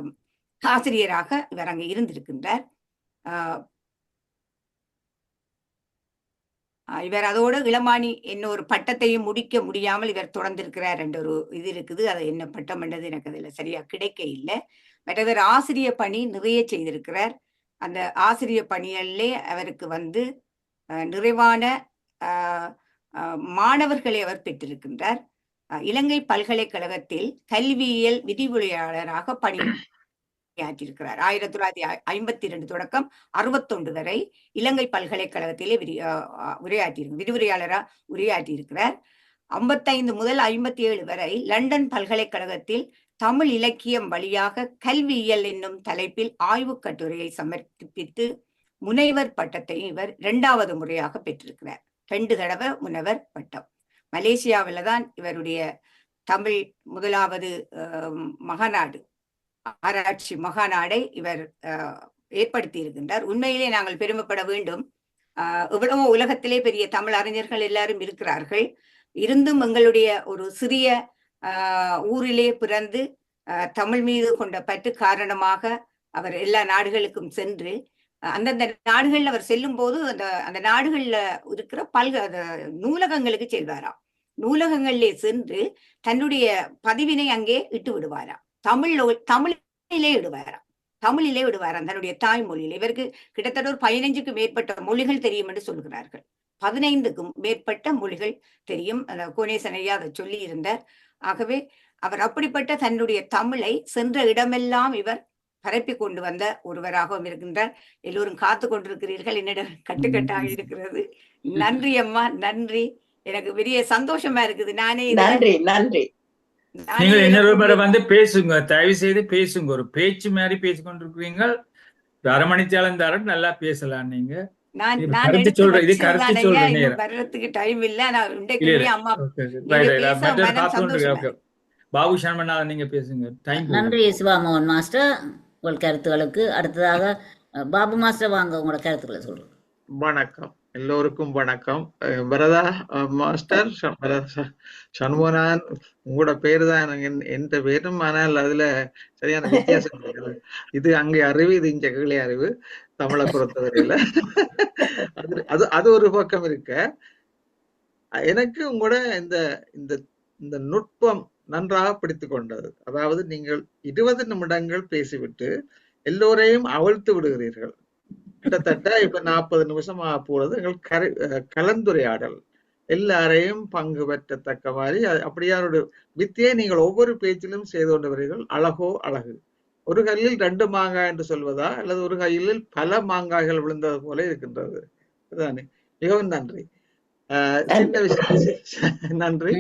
Speaker 13: ஆசிரியராக இவர் அங்கே இருந்திருக்கின்றார். இவர் அதோடு இளமானி என்ன ஒரு பட்டத்தையும் முடிக்க முடியாமல் இவர் தொடர்ந்திருக்கிறார் என்ற ஒரு இது இருக்குது. அது என்ன பட்டம் என்றது எனக்கு அதில் சரியா கிடைக்க இல்லை. மற்றவர் ஆசிரியர் பணி நிறைய செய்திருக்கிறார். அந்த ஆசிரியர் பணிகளிலே அவருக்கு வந்து நிறைவான மாணவர்களை அவர் பெற்றிருக்கின்றார். இலங்கை பல்கலைக்கழகத்தில் கல்வியியல் விரிவுரையாளராக பணியாற்றியிருக்கிறார். 1952 தொடக்கம் 61 வரை இலங்கை பல்கலைக்கழகத்திலே விரிவுரையாளராக உரையாற்றியிருக்கிறார். 55 முதல் 57 வரை லண்டன் பல்கலைக்கழகத்தில் தமிழ் இலக்கியம் வழியாக கல்வியியல் என்னும் தலைப்பில் ஆய்வு கட்டுரையை சமர்ப்பித்து முனைவர் பட்டத்தை இவர் 2வது முறையாக பெற்றிருக்கிறார். 2 தடவை முனைவர் பட்டம். மலேசியாவில தான் இவருடைய தமிழ் முதலாவது மகாநாடு ஆராய்ச்சி மகாநாடை இவர் ஏற்படுத்தி இருக்கின்றார். உண்மையிலே நாங்கள் பெருமைப்பட வேண்டும். இவ்வளவு உலகத்திலே பெரிய தமிழ் அறிஞர்கள் எல்லாரும் இருக்கிறார்கள். இருந்தும் எங்களுடைய ஒரு சிறிய ஊரிலே பிறந்து தமிழ் மீது கொண்ட பற்று காரணமாக அவர் எல்லா நாடுகளுக்கும் சென்று அந்தந்த நாடுகள்ல அவர் செல்லும் போது அந்த நாடுகள்ல இருக்கிற நூலகங்களுக்கு செல்வாராம். நூலகங்களிலே சென்று தன்னுடைய பதிவினை அங்கே இட்டு விடுவாராம். தமிழிலே விடுவாராம் தன்னுடைய தாய்மொழியில. இவருக்கு கிட்டத்தட்ட ஒரு 15க்கும் மேற்பட்ட மொழிகள் தெரியும் என்று சொல்கிறார்கள். 15க்கும் மேற்பட்ட மொழிகள் தெரியும். கோணேசன் ஐயா அதை சொல்லி இருந்தார். ஆகவே அவர் அப்படிப்பட்ட தன்னுடைய தமிழை சென்ற இடமெல்லாம் இவர் பரப்பி கொண்டு வந்த ஒருவராகவும் இருக்கின்றார். எல்லோரும் காத்து கொண்டிருக்கிறீர்கள். என்னிடம் கட்டுக்கட்டாக இருக்கிறது. நன்றி அம்மா, நன்றி. எனக்கு பெரிய சந்தோஷமா இருக்குது. நானே
Speaker 1: நன்றி நன்றி.
Speaker 4: நீங்கள் இன்னொரு வந்து பேசுங்க, தயவு செய்து பேசுங்க. ஒரு பேச்சு மாதிரி பேசிக்கொண்டிருக்கிறீங்க. 1/2 மணித்தாலும் தரம் நல்லா பேசலாம். நீங்க
Speaker 13: வர்றதுக்கு டைம் இல்ல.
Speaker 4: பாபு சர்மனா நீங்க பேசுங்க.
Speaker 2: நன்றி சிவாமோகன் மாஸ்டர் உங்கள் கருத்துக்களுக்கு. அடுத்ததாக பாபு மாஸ்டர் வாங்க, உங்களோட கருத்துக்களை சொல்றேன்.
Speaker 14: வணக்கம், எல்லோருக்கும் வணக்கம். வரதா மாஸ்டர் சண்முகனான், உங்களோட பேரு தான் எந்த பேரும், ஆனால் அதுல சரியான வித்தியாசம் இருக்குது. இது அங்கே அறிவு, இது இங்க கீழே அறிவு. தமிழை பொறுத்தவரையில அது ஒரு பக்கம் இருக்க, எனக்கு உங்களோட இந்த நுட்பம் நன்றாக பிடித்து கொண்டது. அதாவது நீங்கள் 20 நிமிடங்கள் பேசிவிட்டு எல்லோரையும் அவிழ்த்து விடுகிறீர்கள். கிட்டத்தட்ட இப்ப 40 நிமிஷம் ஆக போறது எங்கள் கலந்துரையாடல். எல்லாரையும் பங்கு பெற்றத்தக்க மாதிரி அப்படியா ஒரு வித்தியை நீங்கள் ஒவ்வொரு பேச்சிலும் செய்து கொண்டவர்கள். அழகோ அழகு. ஒரு கல்லில் 2 மாங்காய் என்று சொல்வதா, அல்லது ஒரு கையில் பல மாங்காய்கள் விழுந்தது போல இருக்கின்றது. அதுதானே. மிகவும் நன்றி. சின்ன விஷயம் நன்றி.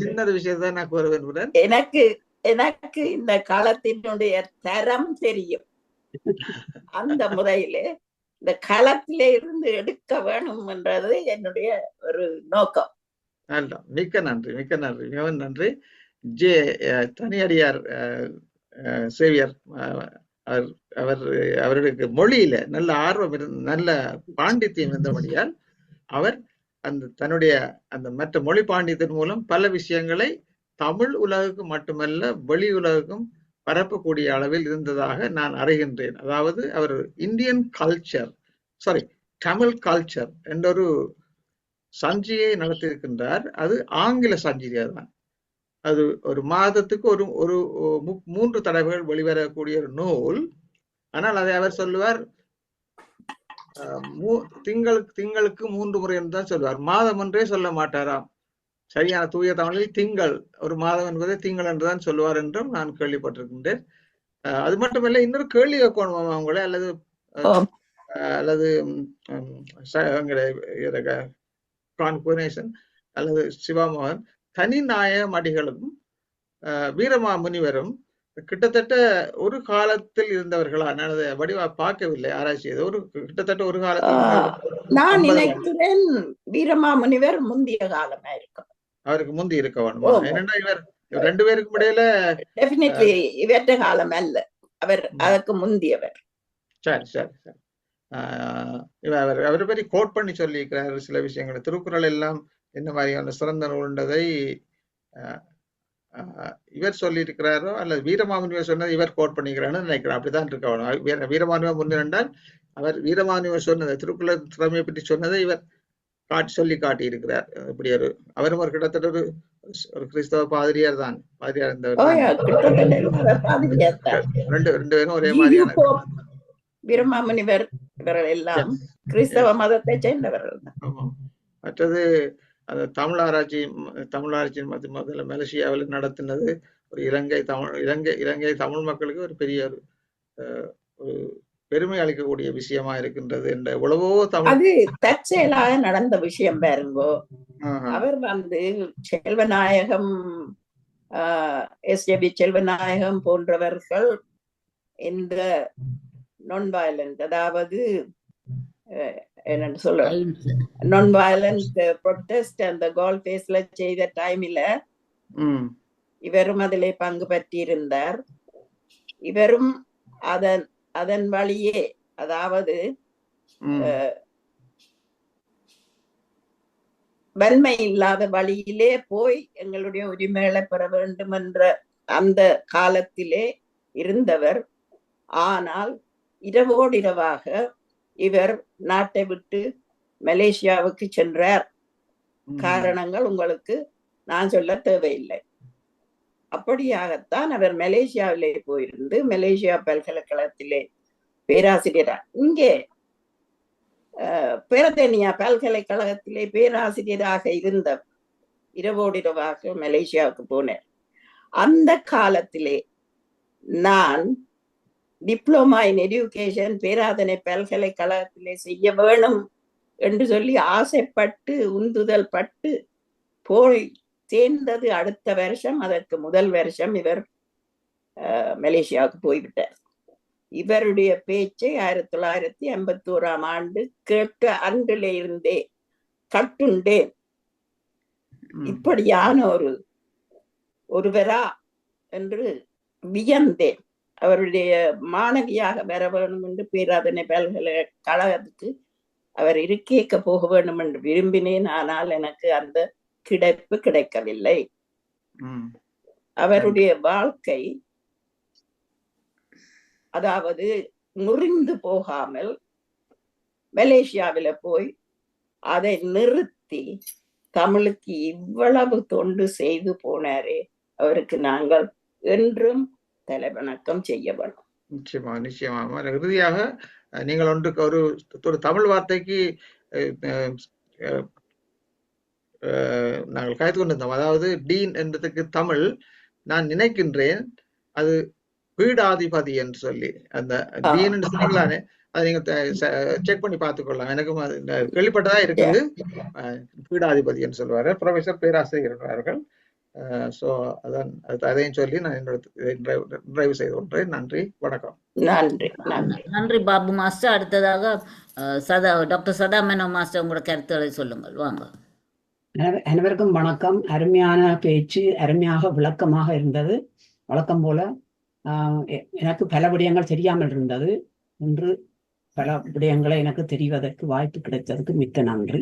Speaker 14: சின்ன விஷயத்தை நான் கூற விரும்புகிறேன்.
Speaker 1: எனக்கு இந்த களத்தினுடைய தரம் தெரியும். அந்த முறையிலே இந்த களத்திலே இருந்து எடுக்க வேணும் என்றது என்னுடைய ஒரு நோக்கம்.
Speaker 14: மிக்க நன்றி மிகவும் நன்றி. ஜே தனியடியார் சேவியர் அவருக்கு மொழியில நல்ல ஆர்வம் நல்ல பாண்டித்யம் இருந்தபடியால் அவர் தன்னுடைய அந்த மற்ற மொழி பாண்டியத்தின் மூலம் பல விஷயங்களை தமிழ் உலகுக்கு மட்டுமல்ல வெளி உலகுக்கும் பரப்பக்கூடிய அளவில் இருந்ததாக நான் அறிகின்றேன். அதாவது அவர் இந்தியன் கல்ச்சர் தமிழ் கல்ச்சர் என்றொரு சஞ்சியை நடத்தியிருக்கின்றார். அது ஆங்கில சஞ்சிகை தான். அது ஒரு மாதத்துக்கு ஒரு 3 தடவைகள் வெளிவரக்கூடிய ஒரு நூல். ஆனால் அதை அவர் சொல்லுவார் திங்களுக்கு 3 முறை என்று தான் சொல்லுவார். மாதம் என்றே சொல்ல மாட்டாராம். சரியான தூய தமிழில் திங்கள், ஒரு மாதம் என்பதை திங்கள் என்றுதான் சொல்லுவார் என்றும் நான் கேள்விப்பட்டிருக்கின்றேன். அது மட்டுமல்ல, இன்னொரு கேள்வி வைக்கணும் அவங்கள அல்லது அல்லது சிவாமோகன் தனிநாயக மடிகளும் வீரமா முனிவரும் கிட்டத்தட்ட ஒரு காலத்தில் இருந்தவர்களா? நான் அதை வடிவா பார்க்கவில்லை, ஆராய்ச்சி செய்து. கிட்டத்தட்ட ஒரு காலத்தில்
Speaker 1: நான் நினைக்கிறேன் வீரமா முனிவர் முந்திய காலமா இருக்கும்.
Speaker 14: அவருக்கு முந்தி இருக்க வேணுமா? ஏனென்றா இவர் 2 பேருக்கும் இடையில
Speaker 1: டெஃபினெட்லி இவற்ற காலம் அல்ல, அவர் அதற்கு முந்தியவர்.
Speaker 14: சரி. அவரை பற்றி கோட் பண்ணி சொல்லி இருக்கிறார் சில விஷயங்களை. திருக்குறள் எல்லாம் என்ன மாதிரியான சிறந்த நூல்ன்றதை இவர் சொல்லி இருக்கிறாரோ அல்லது வீரமாமுனிவர் சொன்னதை இவர் கோட் பண்ணிக்கிறான்னு நினைக்கிறேன். அப்படிதான் இருக்க வேணும். வீரமாமுனிவர் முன்னிருந்தால் அவர் வீரமாமுனிவர் சொன்னதை, திருக்குறள் திறமையை பற்றி சொன்னதை இவர் சொல்லி காட்டி இருக்கிறார். இப்படி அவரும் ஒரு கிட்டத்தட்ட ஒரு கிறிஸ்தவ பாதிரியார் தான். பாதிரியார் ரெண்டு பேரும் ஒரே மாதிரியான
Speaker 1: வீரமாமுனிவர் இவர்கள் எல்லாம் கிறிஸ்தவ மதத்தை சேர்ந்தவர்கள்.
Speaker 14: மற்றது அந்த தமிழ் ஆராய்ச்சியின் முதல்ல மலேசியாவில் நடத்தினது ஒரு இலங்கை தமிழ் மக்களுக்கு ஒரு பெரிய ஒரு பெருமை அளிக்கக்கூடிய விஷயமா இருக்கின்றது. என்ற எவ்வளவோ தமிழ்
Speaker 1: அது தற்செயலாக நடந்த விஷயம் பாருங்கோ. அவர் செல்வநாயகம் SJB செல்வநாயகம் போன்றவர்கள் இந்த நான் வயலண்ட், அதாவது என்னன்னு சொல்ற நான் வயலண்ட் ப்ரொட்டஸ்ட் அந்த கோல் ஃபேஸ்ல செய்த டைம்ல இவரும் அதிலே பங்கு பற்றியிருந்தார். இவரும் அதன் வழியே, அதாவது வன்மை இல்லாத வழியிலே போய் எங்களுடைய உரிமைகளை பெற வேண்டும் என்ற அந்த காலத்திலே இருந்தவர். ஆனால் இரவோடிரவாக இவர் நாட்டை விட்டு மலேசியாவுக்கு சென்றார். காரணங்கள் உங்களுக்கு நான் சொல்ல தேவையில்லை. அப்படியாகத்தான் அவர் மலேசியாவிலே போயிருந்து மலேசியா பல்கலைக்கழகத்திலே பேராசிரியராக, இங்கே பேரதேனியா பல்கலைக்கழகத்திலே பேராசிரியராக இருந்த இரவோடிரவாக மலேசியாவுக்கு போனார். அந்த காலத்திலே நான் டிப்ளோமா இன் எஜுகேஷன் பேராதனை பல்கலைக்கழகத்திலே செய்ய வேணும் என்று சொல்லி ஆசைப்பட்டு உந்துதல் பட்டு போய் சேர்ந்தது. அடுத்த வருஷம், அதற்கு முதல் வருஷம் இவர் மலேசியாவுக்கு போய்விட்டார். இவருடைய பேச்சை 1951ஆம் ஆண்டு கேட்ட அன்றிலே இருந்தே கட்டுண்டேன். இப்படியான ஒருவரா என்று வியந்தேன். அவருடைய மாணவியாக வர வேண்டும் என்று பேராதனை பல்கலைக்கழகத்துக்கு அவர் இருக்கேக்க போக வேண்டும் என்று விரும்பினேன். ஆனால் எனக்கு அந்த கிடைப்பு கிடைக்கவில்லை. அவருடைய வாழ்க்கை, அதாவது முறிந்து போகாமல் மலேசியாவில போய் அதை நிறுத்தி தமிழுக்கு இவ்வளவு தொண்டு செய்து போனாரே, அவருக்கு நாங்கள் என்றும் தலைவணக்கம் செய்ய வேண்டும்.
Speaker 14: நிச்சயமா. இறுதியாக நீங்கள் ஒரு தமிழ் வார்த்தைக்கு நாங்கள் காய்த்து கொண்டிருந்தோம். அதாவது டீன் என்றதுக்கு தமிழ் நான் நினைக்கின்றேன் அது பீடாதிபதி என்று சொல்லி, அந்த டீன் என்று சொன்னீங்களானே, அதை நீங்க செக் பண்ணி பார்த்துக்கொள்ளலாம். எனக்கும் அது கேள்விப்பட்டதா இருக்குது. பீடாதிபதின்னு சொல்லுவாரு, ப்ரொஃபசர் பேராசிரியர் இருக்கிறார்கள். ஸோ அதையும் சொல்லி நான் நிறைவு செய்து கொண்டேன். நன்றி, வணக்கம்.
Speaker 1: நன்றி.
Speaker 2: நன்றி பாபு மாஸ்டர். அடுத்ததாக டாக்டர் சதா மேனோ மாஸ்டர் உங்களோட கருத்துக்களை சொல்லுங்கள், வாங்க.
Speaker 15: அனைவருக்கும் வணக்கம். அருமையான பேச்சு, அருமையாக விளக்கமாக இருந்தது. வழக்கம் போல எனக்கு பல விடயங்கள் தெரியாமல் இருந்தது. இன்று பல விடயங்களை எனக்கு தெரிவதற்கு வாய்ப்பு கிடைத்ததுக்கு மிக்க நன்றி.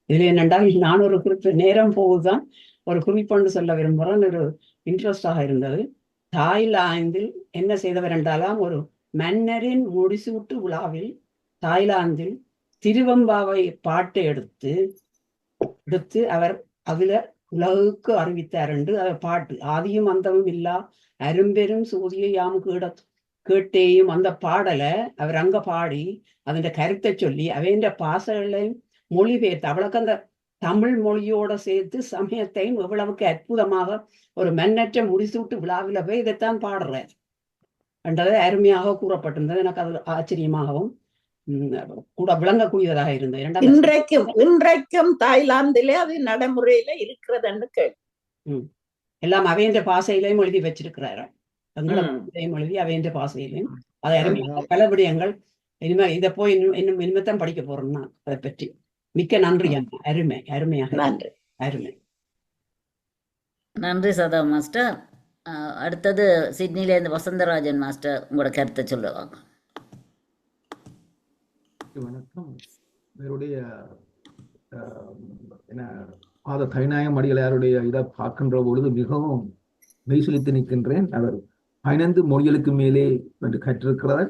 Speaker 15: இதில் என்னென்றால் நான் ஒரு நேரம் போகுதுதான் ஒரு குறிப்பொன்று சொல்ல விரும்புகிறேன். ஒரு இன்ட்ரெஸ்டாக இருந்தது. தாய்லாந்தில் என்ன செய்தவர் என்றாலாம், ஒரு மன்னரின் முடிசூட்டு விழாவில் தாய்லாந்தில் திருவெம்பாவை பாட்டை எடுத்து அவர் அதுல உலகுக்கு அறிவித்தார் என்று பாட்டு. ஆதியும் அந்தமும் இல்லா அரும்பெரும் சூதியை யாம் கேட்டேயும் அந்த பாடலை அவர் அங்க பாடி அதன் கருத்தை சொல்லி அவைன்ற பாசங்களையும் மொழிபெயர்த்து அவளுக்கு அந்த தமிழ் மொழியோட சேர்த்து சமயத்தையும் எவ்வளவுக்கு அற்புதமாக ஒரு மன்னற்ற முடிசூட்டு விழாவில் போய் இதைத்தான் பாடுறார் என்றதை அருமையாக கூறப்பட்டிருந்தது. எனக்கு அது ஆச்சரியமாகவும் கூட விளங்கக்கூடியதாக இருந்தது.
Speaker 1: இன்றைக்கும் தாய்லாந்திலே அது நடைமுறையில இருக்கிறதுன்னு
Speaker 15: எல்லாம் அவையன்ற பாசையிலையும் எழுதி வச்சிருக்கிறாரு. எங்களையும் எழுதி அவையன்ற பாசையிலையும் அது அருமையாக பல விடயங்கள். இனிமே இதை போய் இன்னும் இனிமேத்தான் படிக்க போறோம்னா அதை பற்றி. மிக்க நன்றி அம்மா. அருமையாக
Speaker 1: நன்றி.
Speaker 15: அருமை.
Speaker 2: நன்றி சதா மாஸ்டர். அடுத்தது சிட்னில இருந்து வசந்தராஜன் மாஸ்டர் உங்களோட கருத்தை சொல்லுவாங்க.
Speaker 16: வணக்கம். இவருடைய கைநாயகம் அடிகளாருடைய இதை பார்க்கின்ற பொழுது மிகவும் மெய்சிலித்து நிற்கின்றேன். அவர் 15 மொழிகளுக்கு மேலே வந்து கற்றிருக்கிறார்.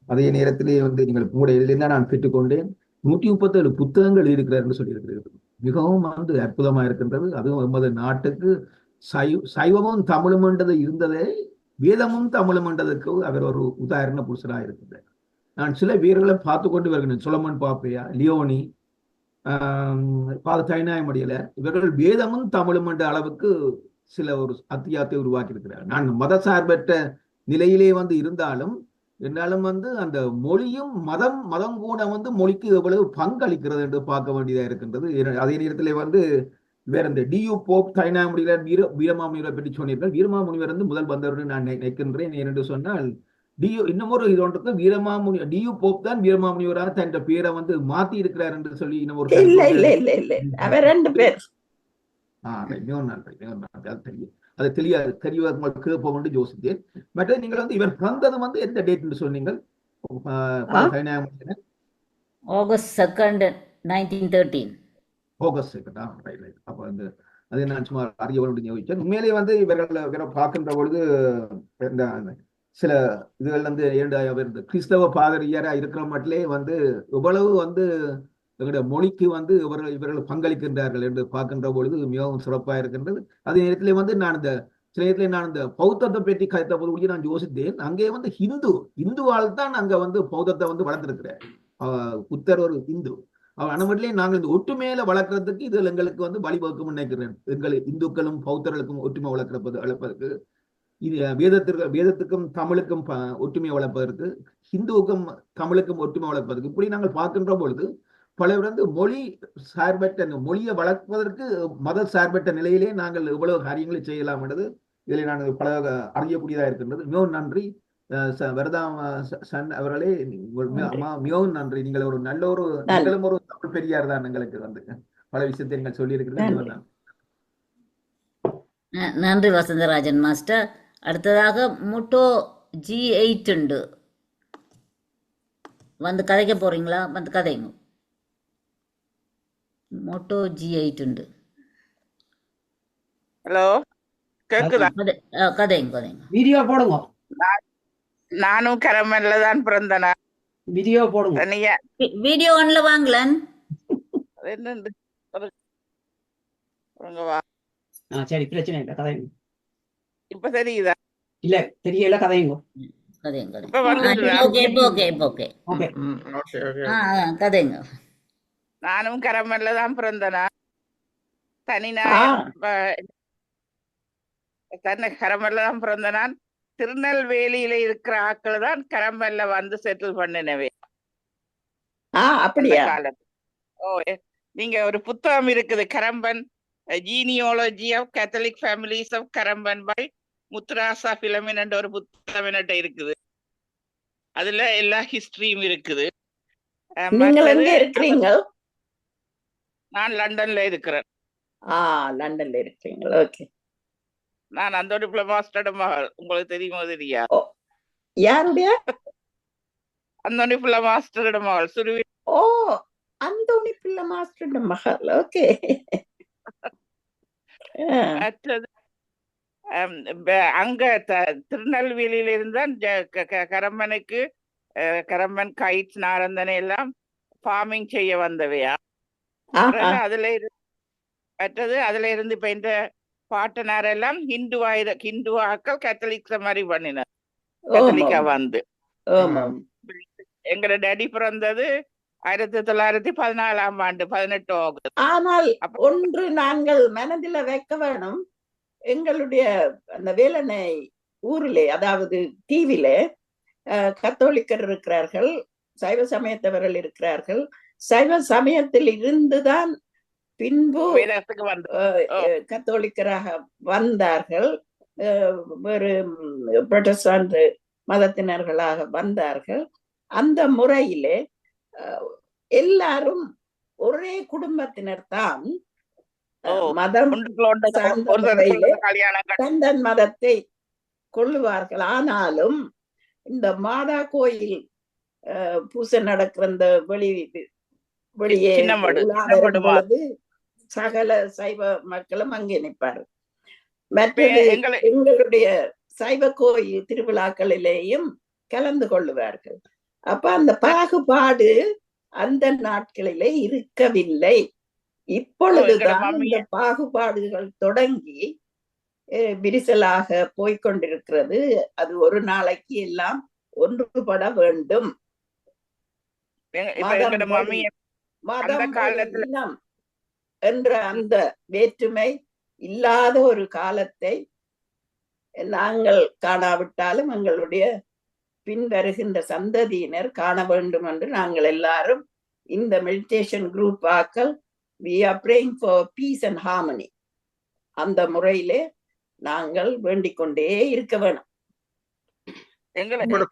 Speaker 16: அதே நேரத்திலே வந்து நீங்கள் உங்களுடைய இதிலிருந்து நான் பெற்றுக்கொண்டேன். 137 புத்தகங்கள் இருக்கிறார் என்று சொல்லியிருக்கிறது. மிகவும் வந்து அற்புதமாக இருக்கின்றது. அதுவும் எமது நாட்டுக்கு சைவமும் தமிழும் என்றது இருந்ததே, வேதமும் தமிழும் என்றதுக்கு அவர் ஒரு உதாரண புருஷராக இருக்கின்றார். நான் சில வீரர்களை பார்த்து கொண்டு வருகிறேன். சொலமன் பாப்பையா, லியோனி, கைநாயமடியில இவர்கள் வேதமும் தமிழும் என்ற அளவுக்கு சில ஒரு அத்தியாயத்தை உருவாக்கி இருக்கிறார். நான் மத சார்பற்ற நிலையிலே வந்து இருந்தாலும் என்னாலும் வந்து அந்த மொழியும் மதம் கூட வந்து மொழிக்கு எவ்வளவு பங்களிக்கிறது என்று பார்க்க வேண்டியதா இருக்கின்றது. அதே நேரத்தில் வந்து வேற இந்த டியூ போப் கைநாயமுடியில வீரமாமுனிவரை பற்றி சொன்னீர்கள். வீரமாமுனிவர் வந்து முதல் வந்தவர் நான் நினைக்கின்றேன். ஏனென்று சொன்னால் இன்னமொரு இது ஒன்றுக்கு டியூ போப் தான் வீரமாமுனிவராக தன் பேரை வந்து மாத்தி இருக்கிறார் என்று சொல்லி இன்னொரு அது தெளிவாக போக யோசித்தேன். மற்ற நீங்கள் வந்து இவர் பிறந்தது வந்து எந்த டேட் சொன்னீங்க?
Speaker 2: ஆகஸ்ட் 2, 1913.
Speaker 16: ஆகஸ்ட் 2. அப்ப வந்து அதை நான் சும்மா அறிய யோசிச்சேன். உண்மையிலே வந்து இவரை பார்க்கின்ற பொழுது சில இதுகள் வந்து இந்த கிறிஸ்தவ பாதிரியாரா இருக்கிற மட்டிலே வந்து எவ்வளவு வந்து எங்களுடைய மொழிக்கு வந்து இவர்கள் பங்களிக்கின்றார்கள் என்று பார்க்கின்ற பொழுது மிகவும் சிறப்பாக இருக்கின்றது. அதே நேரத்திலே வந்து நான் இந்த பௌத்தத்தை பற்றி கருத்த போது நான் யோசித்தேன். அங்கே வந்து இந்துவால் தான் அங்க வந்து பௌத்தத்தை வந்து வளர்த்திருக்கிறார். புத்தர் ஒரு இந்து. அனுமதியிலே நாங்கள் இந்த ஒற்றுமையில வளர்க்கறதுக்கு இதில் எங்களுக்கு வந்து வழிவகுக்கும் நினைக்கிறேன். இந்துக்களும் பௌத்தர்களுக்கும் ஒற்றுமை வளர்ப்பதற்கு இது வேதத்துக்கும் தமிழுக்கும் ஒற்றுமையை வளர்ப்பதற்கு, ஹிந்துவுக்கும் தமிழுக்கும் ஒற்றுமை வளர்ப்பதற்கு இப்படி நாங்கள் பார்க்கின்ற பொழுது பலர் வந்து மொழி சார்பற்ற மொழியை வளர்ப்பதற்கு மத சார்பற்ற நிலையிலே நாங்கள் எவ்வளவு காரியங்களை செய்யலாம் என்றது இதில் நாங்கள் பல அறியக்கூடியதாக இருக்கின்றது. மிகவும் நன்றி வரதா சன் அவர்களே, மிகவும் நன்றி. நீங்கள் ஒரு நல்ல ஒரு நீங்களும் ஒரு தமிழ் பெரியார் தான். எங்களுக்கு வந்து பல விஷயத்தை நீங்கள் சொல்லி இருக்கிறீர்கள்.
Speaker 2: நன்றி வசந்தராஜன் மாஸ்டர். அடுத்ததாக மோட்டோ G8 உண்டு, வந்து கதைக்க போறீங்களா? வந்து கதைங்க. மோட்டோ G8 உண்டு.
Speaker 17: ஹலோ, கேக்குதா?
Speaker 2: கதைங்க.
Speaker 15: வீடியோ போடுங்க.
Speaker 17: நானும் கரமல்ல தான் பிறந்தனா.
Speaker 15: வீடியோ போடுங்க.
Speaker 17: தனியா
Speaker 2: வீடியோ ஒன்ல வாங்கலன்.
Speaker 17: என்னண்டு வா.
Speaker 15: சரி, பிரச்சனை இல்லை, கதைங்க.
Speaker 17: இப்ப தெரியுதா?
Speaker 15: இல்ல தெரியல, கதைங்க.
Speaker 17: நானும் கரமல்ல தான் பிறந்தனா. கரமல்ல தான் பிறந்தனான். திருநெல்வேலியில இருக்கிற ஆக்கள் தான் கரமல்ல வந்து செட்டில் பண்ணினவே. அந்த
Speaker 1: அப்படியா?
Speaker 17: காலத்து. நீங்க ஒரு புத்தகம் இருக்குது, Karampan genealogy of Catholic families of Karampan by Muthurasa Philomen என்ற ஒரு புத்தகம் என்கிட்ட இருக்குது. அதுல எல்லா ஹிஸ்டரியும் இருக்குது.
Speaker 1: நீங்கள்
Speaker 17: மற்றது
Speaker 1: எங்க இருக்கிறீங்க?
Speaker 17: நான் லண்டன்ல இருக்கிறேன்.
Speaker 1: லண்டன்ல இருக்கிறீங்க. ஓகே.
Speaker 17: நான் அந்தோனி பிள்ளை மாஸ்டரோட மகள். உங்களுக்கு தெரியுமோ தெரியா?
Speaker 1: யாருடைய?
Speaker 17: அந்தோனி பிள்ளை மாஸ்டரோட மகள் சுருவி.
Speaker 1: அந்தோனி பிள்ளை மாஸ்டரோட மகள். ஓகே.
Speaker 17: மற்றது அங்க திருநெல்வேலியில இருந்தான் கரம்பனுக்கு கரம்பன் கைட்ஸ் நாரந்தனை எல்லாம் ஃபார்மிங் செய்ய வந்தவையா. அதுல மற்றது அதுல இருந்து இப்ப இந்த பாட்டனார் எல்லாம் ஹிந்துவாக்கள் கேத்தலிக்ஸ் மாதிரி பண்ணினார். கேத்தலிக்கா வந்து எங்கட டேடி பிறந்தது 1914 ஆண்டு 18 ஆகஸ்ட்.
Speaker 1: ஆனால் ஒன்று நாங்கள் மனதில் வைக்க வேணும், எங்களுடைய அந்த வேலனை ஊரிலே, அதாவது தீவிலே கத்தோலிக்கர் இருக்கிறார்கள், சைவ சமயத்தவர்கள் இருக்கிறார்கள். சைவ சமயத்தில் இருந்துதான் பின்பு கத்தோலிக்கராக வந்தார்கள், வேறு புரொட்டஸ்டாண்ட் மதத்தினர்களாக வந்தார்கள். அந்த முறையிலே எல்லாரும் ஒரே குடும்பத்தினர் தான் மதம் தந்தன் மதத்தை கொள்ளுவார்கள். ஆனாலும் இந்த மாதா கோயில் பூசை நடக்கிற இந்த வெளியே பொழுது சகல சைவ மக்களும் அங்கே நிற்பார்கள். மற்றது எங்களுடைய சைவ கோயில் திருவிழாக்களிலேயும் கலந்து கொள்ளுவார்கள். அப்ப அந்த பாகுபாடு அந்த நாட்களிலே இருக்கவில்லை. இப்பொழுதுதான் இந்த பாகுபாடுகள் தொடங்கி விரிசலாக போய்கொண்டிருக்கிறது. அது ஒரு நாளைக்கு எல்லாம் ஒன்றுபட வேண்டும். மதம் என்ற அந்த வேற்றுமை இல்லாத ஒரு காலத்தை நாங்கள் காணாவிட்டாலும் எங்களுடைய பின்வருகின்ற சந்ததியினர் காண வேண்டும் என்று நாங்கள் எல்லாரும் இந்த மெடிடேஷன் குரூப் ஆக்கள் we are praying for peace and harmony. அந்த முறையிலே நாங்கள் வேண்டிக் கொண்டே இருக்க வேணும்.
Speaker 14: உங்களோட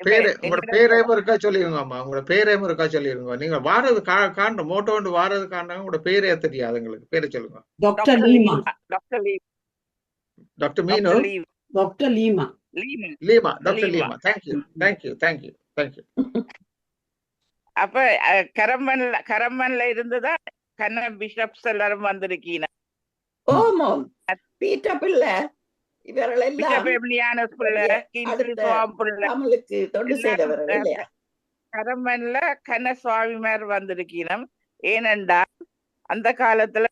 Speaker 14: பேரையும் இருக்கா சொல்லிருங்க அம்மா, உங்களோட பேரையும் இருக்கா சொல்லிருங்க. நீங்க வாரது காண்ட மோட்டோ வந்து வாரது காண்டாங்க, உங்களோட பேரே தெரியாது எங்களுக்கு. பேரை சொல்லுங்க.
Speaker 15: Doctor Lima.
Speaker 14: டாக்டர் மீனு.
Speaker 15: Doctor Lima.
Speaker 14: Lima. Doctor Lima. Thank you.
Speaker 17: அப்ப கரம்பன்ல இருந்துதான் கண்ண பிஷப்ஸ் எல்லாரும் வந்திருக்கீங்க.
Speaker 1: ஓமாம். பீட்டர் பிள்ளை இவர்கள் எல்லாம் தமிழுக்கு தொண்டு செய்தவர்கள் இல்லையா?
Speaker 17: கரம்பன்ல கண்ண சுவாமிமார் வந்திருக்கீனம். ஏனென்றால் அந்த காலத்துல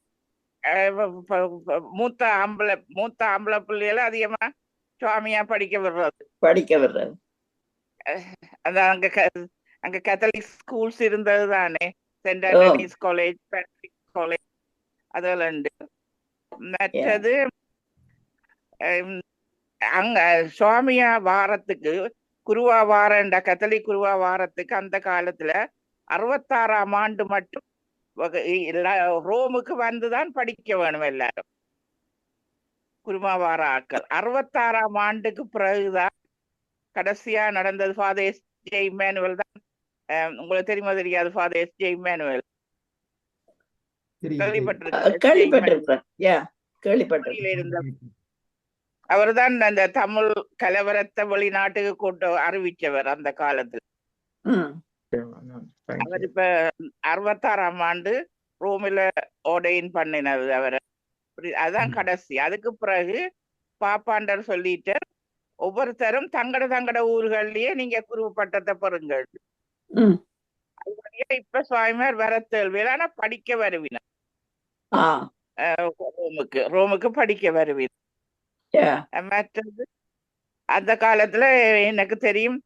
Speaker 17: மூத்த ஆம்பளை பிள்ளைகளை அதிகமா சுவாமியா படிக்க விடுறது. அங்க கேத்தலிக் ஸ்கூல்ஸ் இருந்தது தானே, saint Anthony's college, Patrick college, அதெல்லாம் உண்டு. மற்றது அங்க சுவாமியா வாரத்துக்கு குருவா வாரண்டா கத்தலிக் குருவா வாரத்துக்கு அந்த காலத்துல 66ஆம் ஆண்டு மட்டும் ரோமுக்கு வந்துதான் படிக்க வேணும் எல்லாரும். குருவா வார ஆக்கள் 66ஆம் ஆண்டுக்கு பிறகுதான் கடைசியா நடந்தது. ஃபாதர் எஸ் ஜே இம்மானுவேல் தான். உங்களுக்கு தெரியுமா தெரியாது? ஃபாதர் எஸ் ஜே இம்மானுவேல் கேள்விப்பட்டிருக்கேன். அவர்தான் அந்த தமிழ் கலவரத்தை வெளிநாட்டுக்கு கொண்டு அறிவிச்சவர் அந்த காலத்துல. அவர் இப்ப 66ஆம் ஆண்டு ரோமில ஓடையின் பண்ணினது அவரை. அதான் கடைசி. அதுக்கு பிறகு பாப்பாண்டர் சொல்லிட்டு ஒவ்வொருத்தரும் தங்கட ஊர்கள்லயே நீங்க குரு பட்டத்தை பெறுங்கள். இப்ப சுவாமியார் வர தேர்வில் ஆனா படிக்க வருவினா ரோமுக்கு படிக்க வருவினா. மற்றது அந்த காலத்துல எனக்கு தெரியும்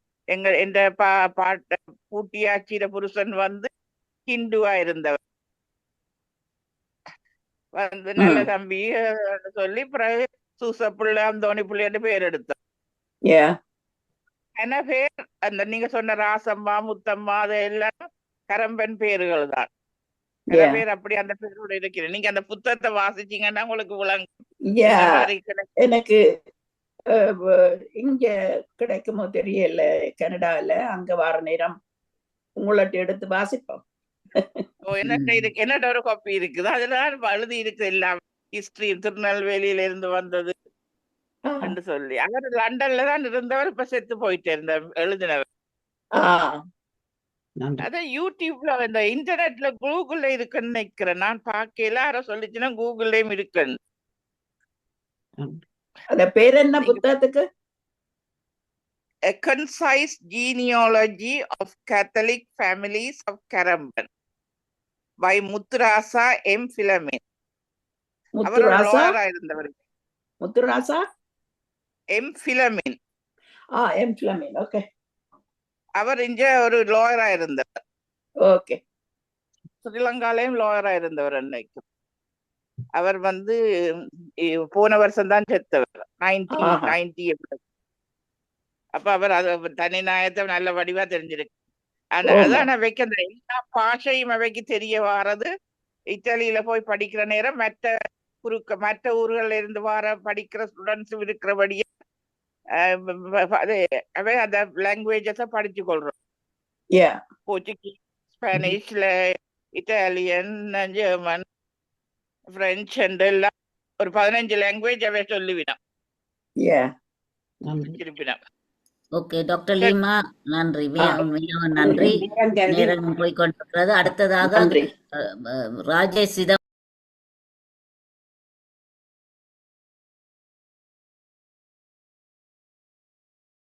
Speaker 17: எந்த பாட்ட பூட்டியாச்சியில புருஷன் வந்து ஹிந்துவா இருந்தவர் வந்து நல்ல தம்பி சொல்லி பிறகு சூசப்புள்ள அந்தோணி புள்ளின்னு பேர் எடுத்தோம். என்ன பேர் அந்த நீங்க சொன்ன ராசம்மா முத்தம்மா அதெல்லாம் கரம்பன் பேர்கள் தான். சில பேர் அப்படி அந்த பேரோட இருக்கிறேன். நீங்க அந்த புத்தகத்தை வாசிச்சீங்கன்னா உங்களுக்கு விளங்கும்.
Speaker 1: எனக்கு இங்க கிடைக்குமோ தெரியல, கனடால அங்க வார நேரம் உங்கள்ட்ட எடுத்து வாசிப்போம்.
Speaker 17: என்னோட ஒரு காப்பி இருக்குது, அதுல எழுதி இருக்கு எல்லாம் ஹிஸ்டரி, திருநெல்வேலியில இருந்து வந்தது என்று சொல்லி. அவர் லண்டன்ல தான் இருந்தவர், இப்ப செத்து போயிட்டு இருந்த எழுதினவர். அதான் யூடியூப்ல இந்த இன்டர்நெட்ல கூகுள்ல இருக்குன்னு நினைக்கிறேன். நான் பார்க்கல, யாரோ சொல்லிச்சுன்னா கூகுள்லயும் இருக்குன்னு.
Speaker 1: அந்த பேர் என்ன புத்தகத்துக்கு?
Speaker 17: A Concise Genealogy of Catholic Families of Karamban by Muthurasa M. Philomen. அவர் ஒரு லாயரா இருந்தவர்.
Speaker 1: Muthurasa
Speaker 17: M. Philomen.
Speaker 1: M. Philomen. Okay.
Speaker 17: அவர் இங்க ஒரு லாயரா இருந்தவர்.
Speaker 1: ஓகே.
Speaker 17: ஸ்ரீலங்காலையும் லாயரா இருந்தவர் அன்னைக்கு. அவர் போன வருஷம் தான் செத்தவர், 1990. அப்ப அவர் தனி நாயத்தை நல்ல வடிவா தெரிஞ்சிருக்கு. அதான் அவைக்கு அந்த எல்லா பாஷையும் அவைக்கு தெரிய வாரது. இத்தாலியில போய் படிக்கிற நேரம் மற்ற ஊர்கள்ல இருந்து படிக்கிற ஸ்டூடெண்ட்ஸ் இருக்கிறபடியே அவை அந்த லாங்குவேஜஸ படிச்சு கொள்றோம். போர்ச்சுகீஸ், ஸ்பானிஷ்ல, இட்டாலியன், ஜெர்மன், பிரெஞ்சு எல்லாம் ஒரு 15 லாங்குவேஜ் அவை சொல்லுவினோம்.
Speaker 2: ஓகே டாக்டர் லீமா, நன்றி, மிகவும் நன்றி. நேரம் போய்கொண்டிருக்கிறது. அடுத்ததாக ராஜேஷ்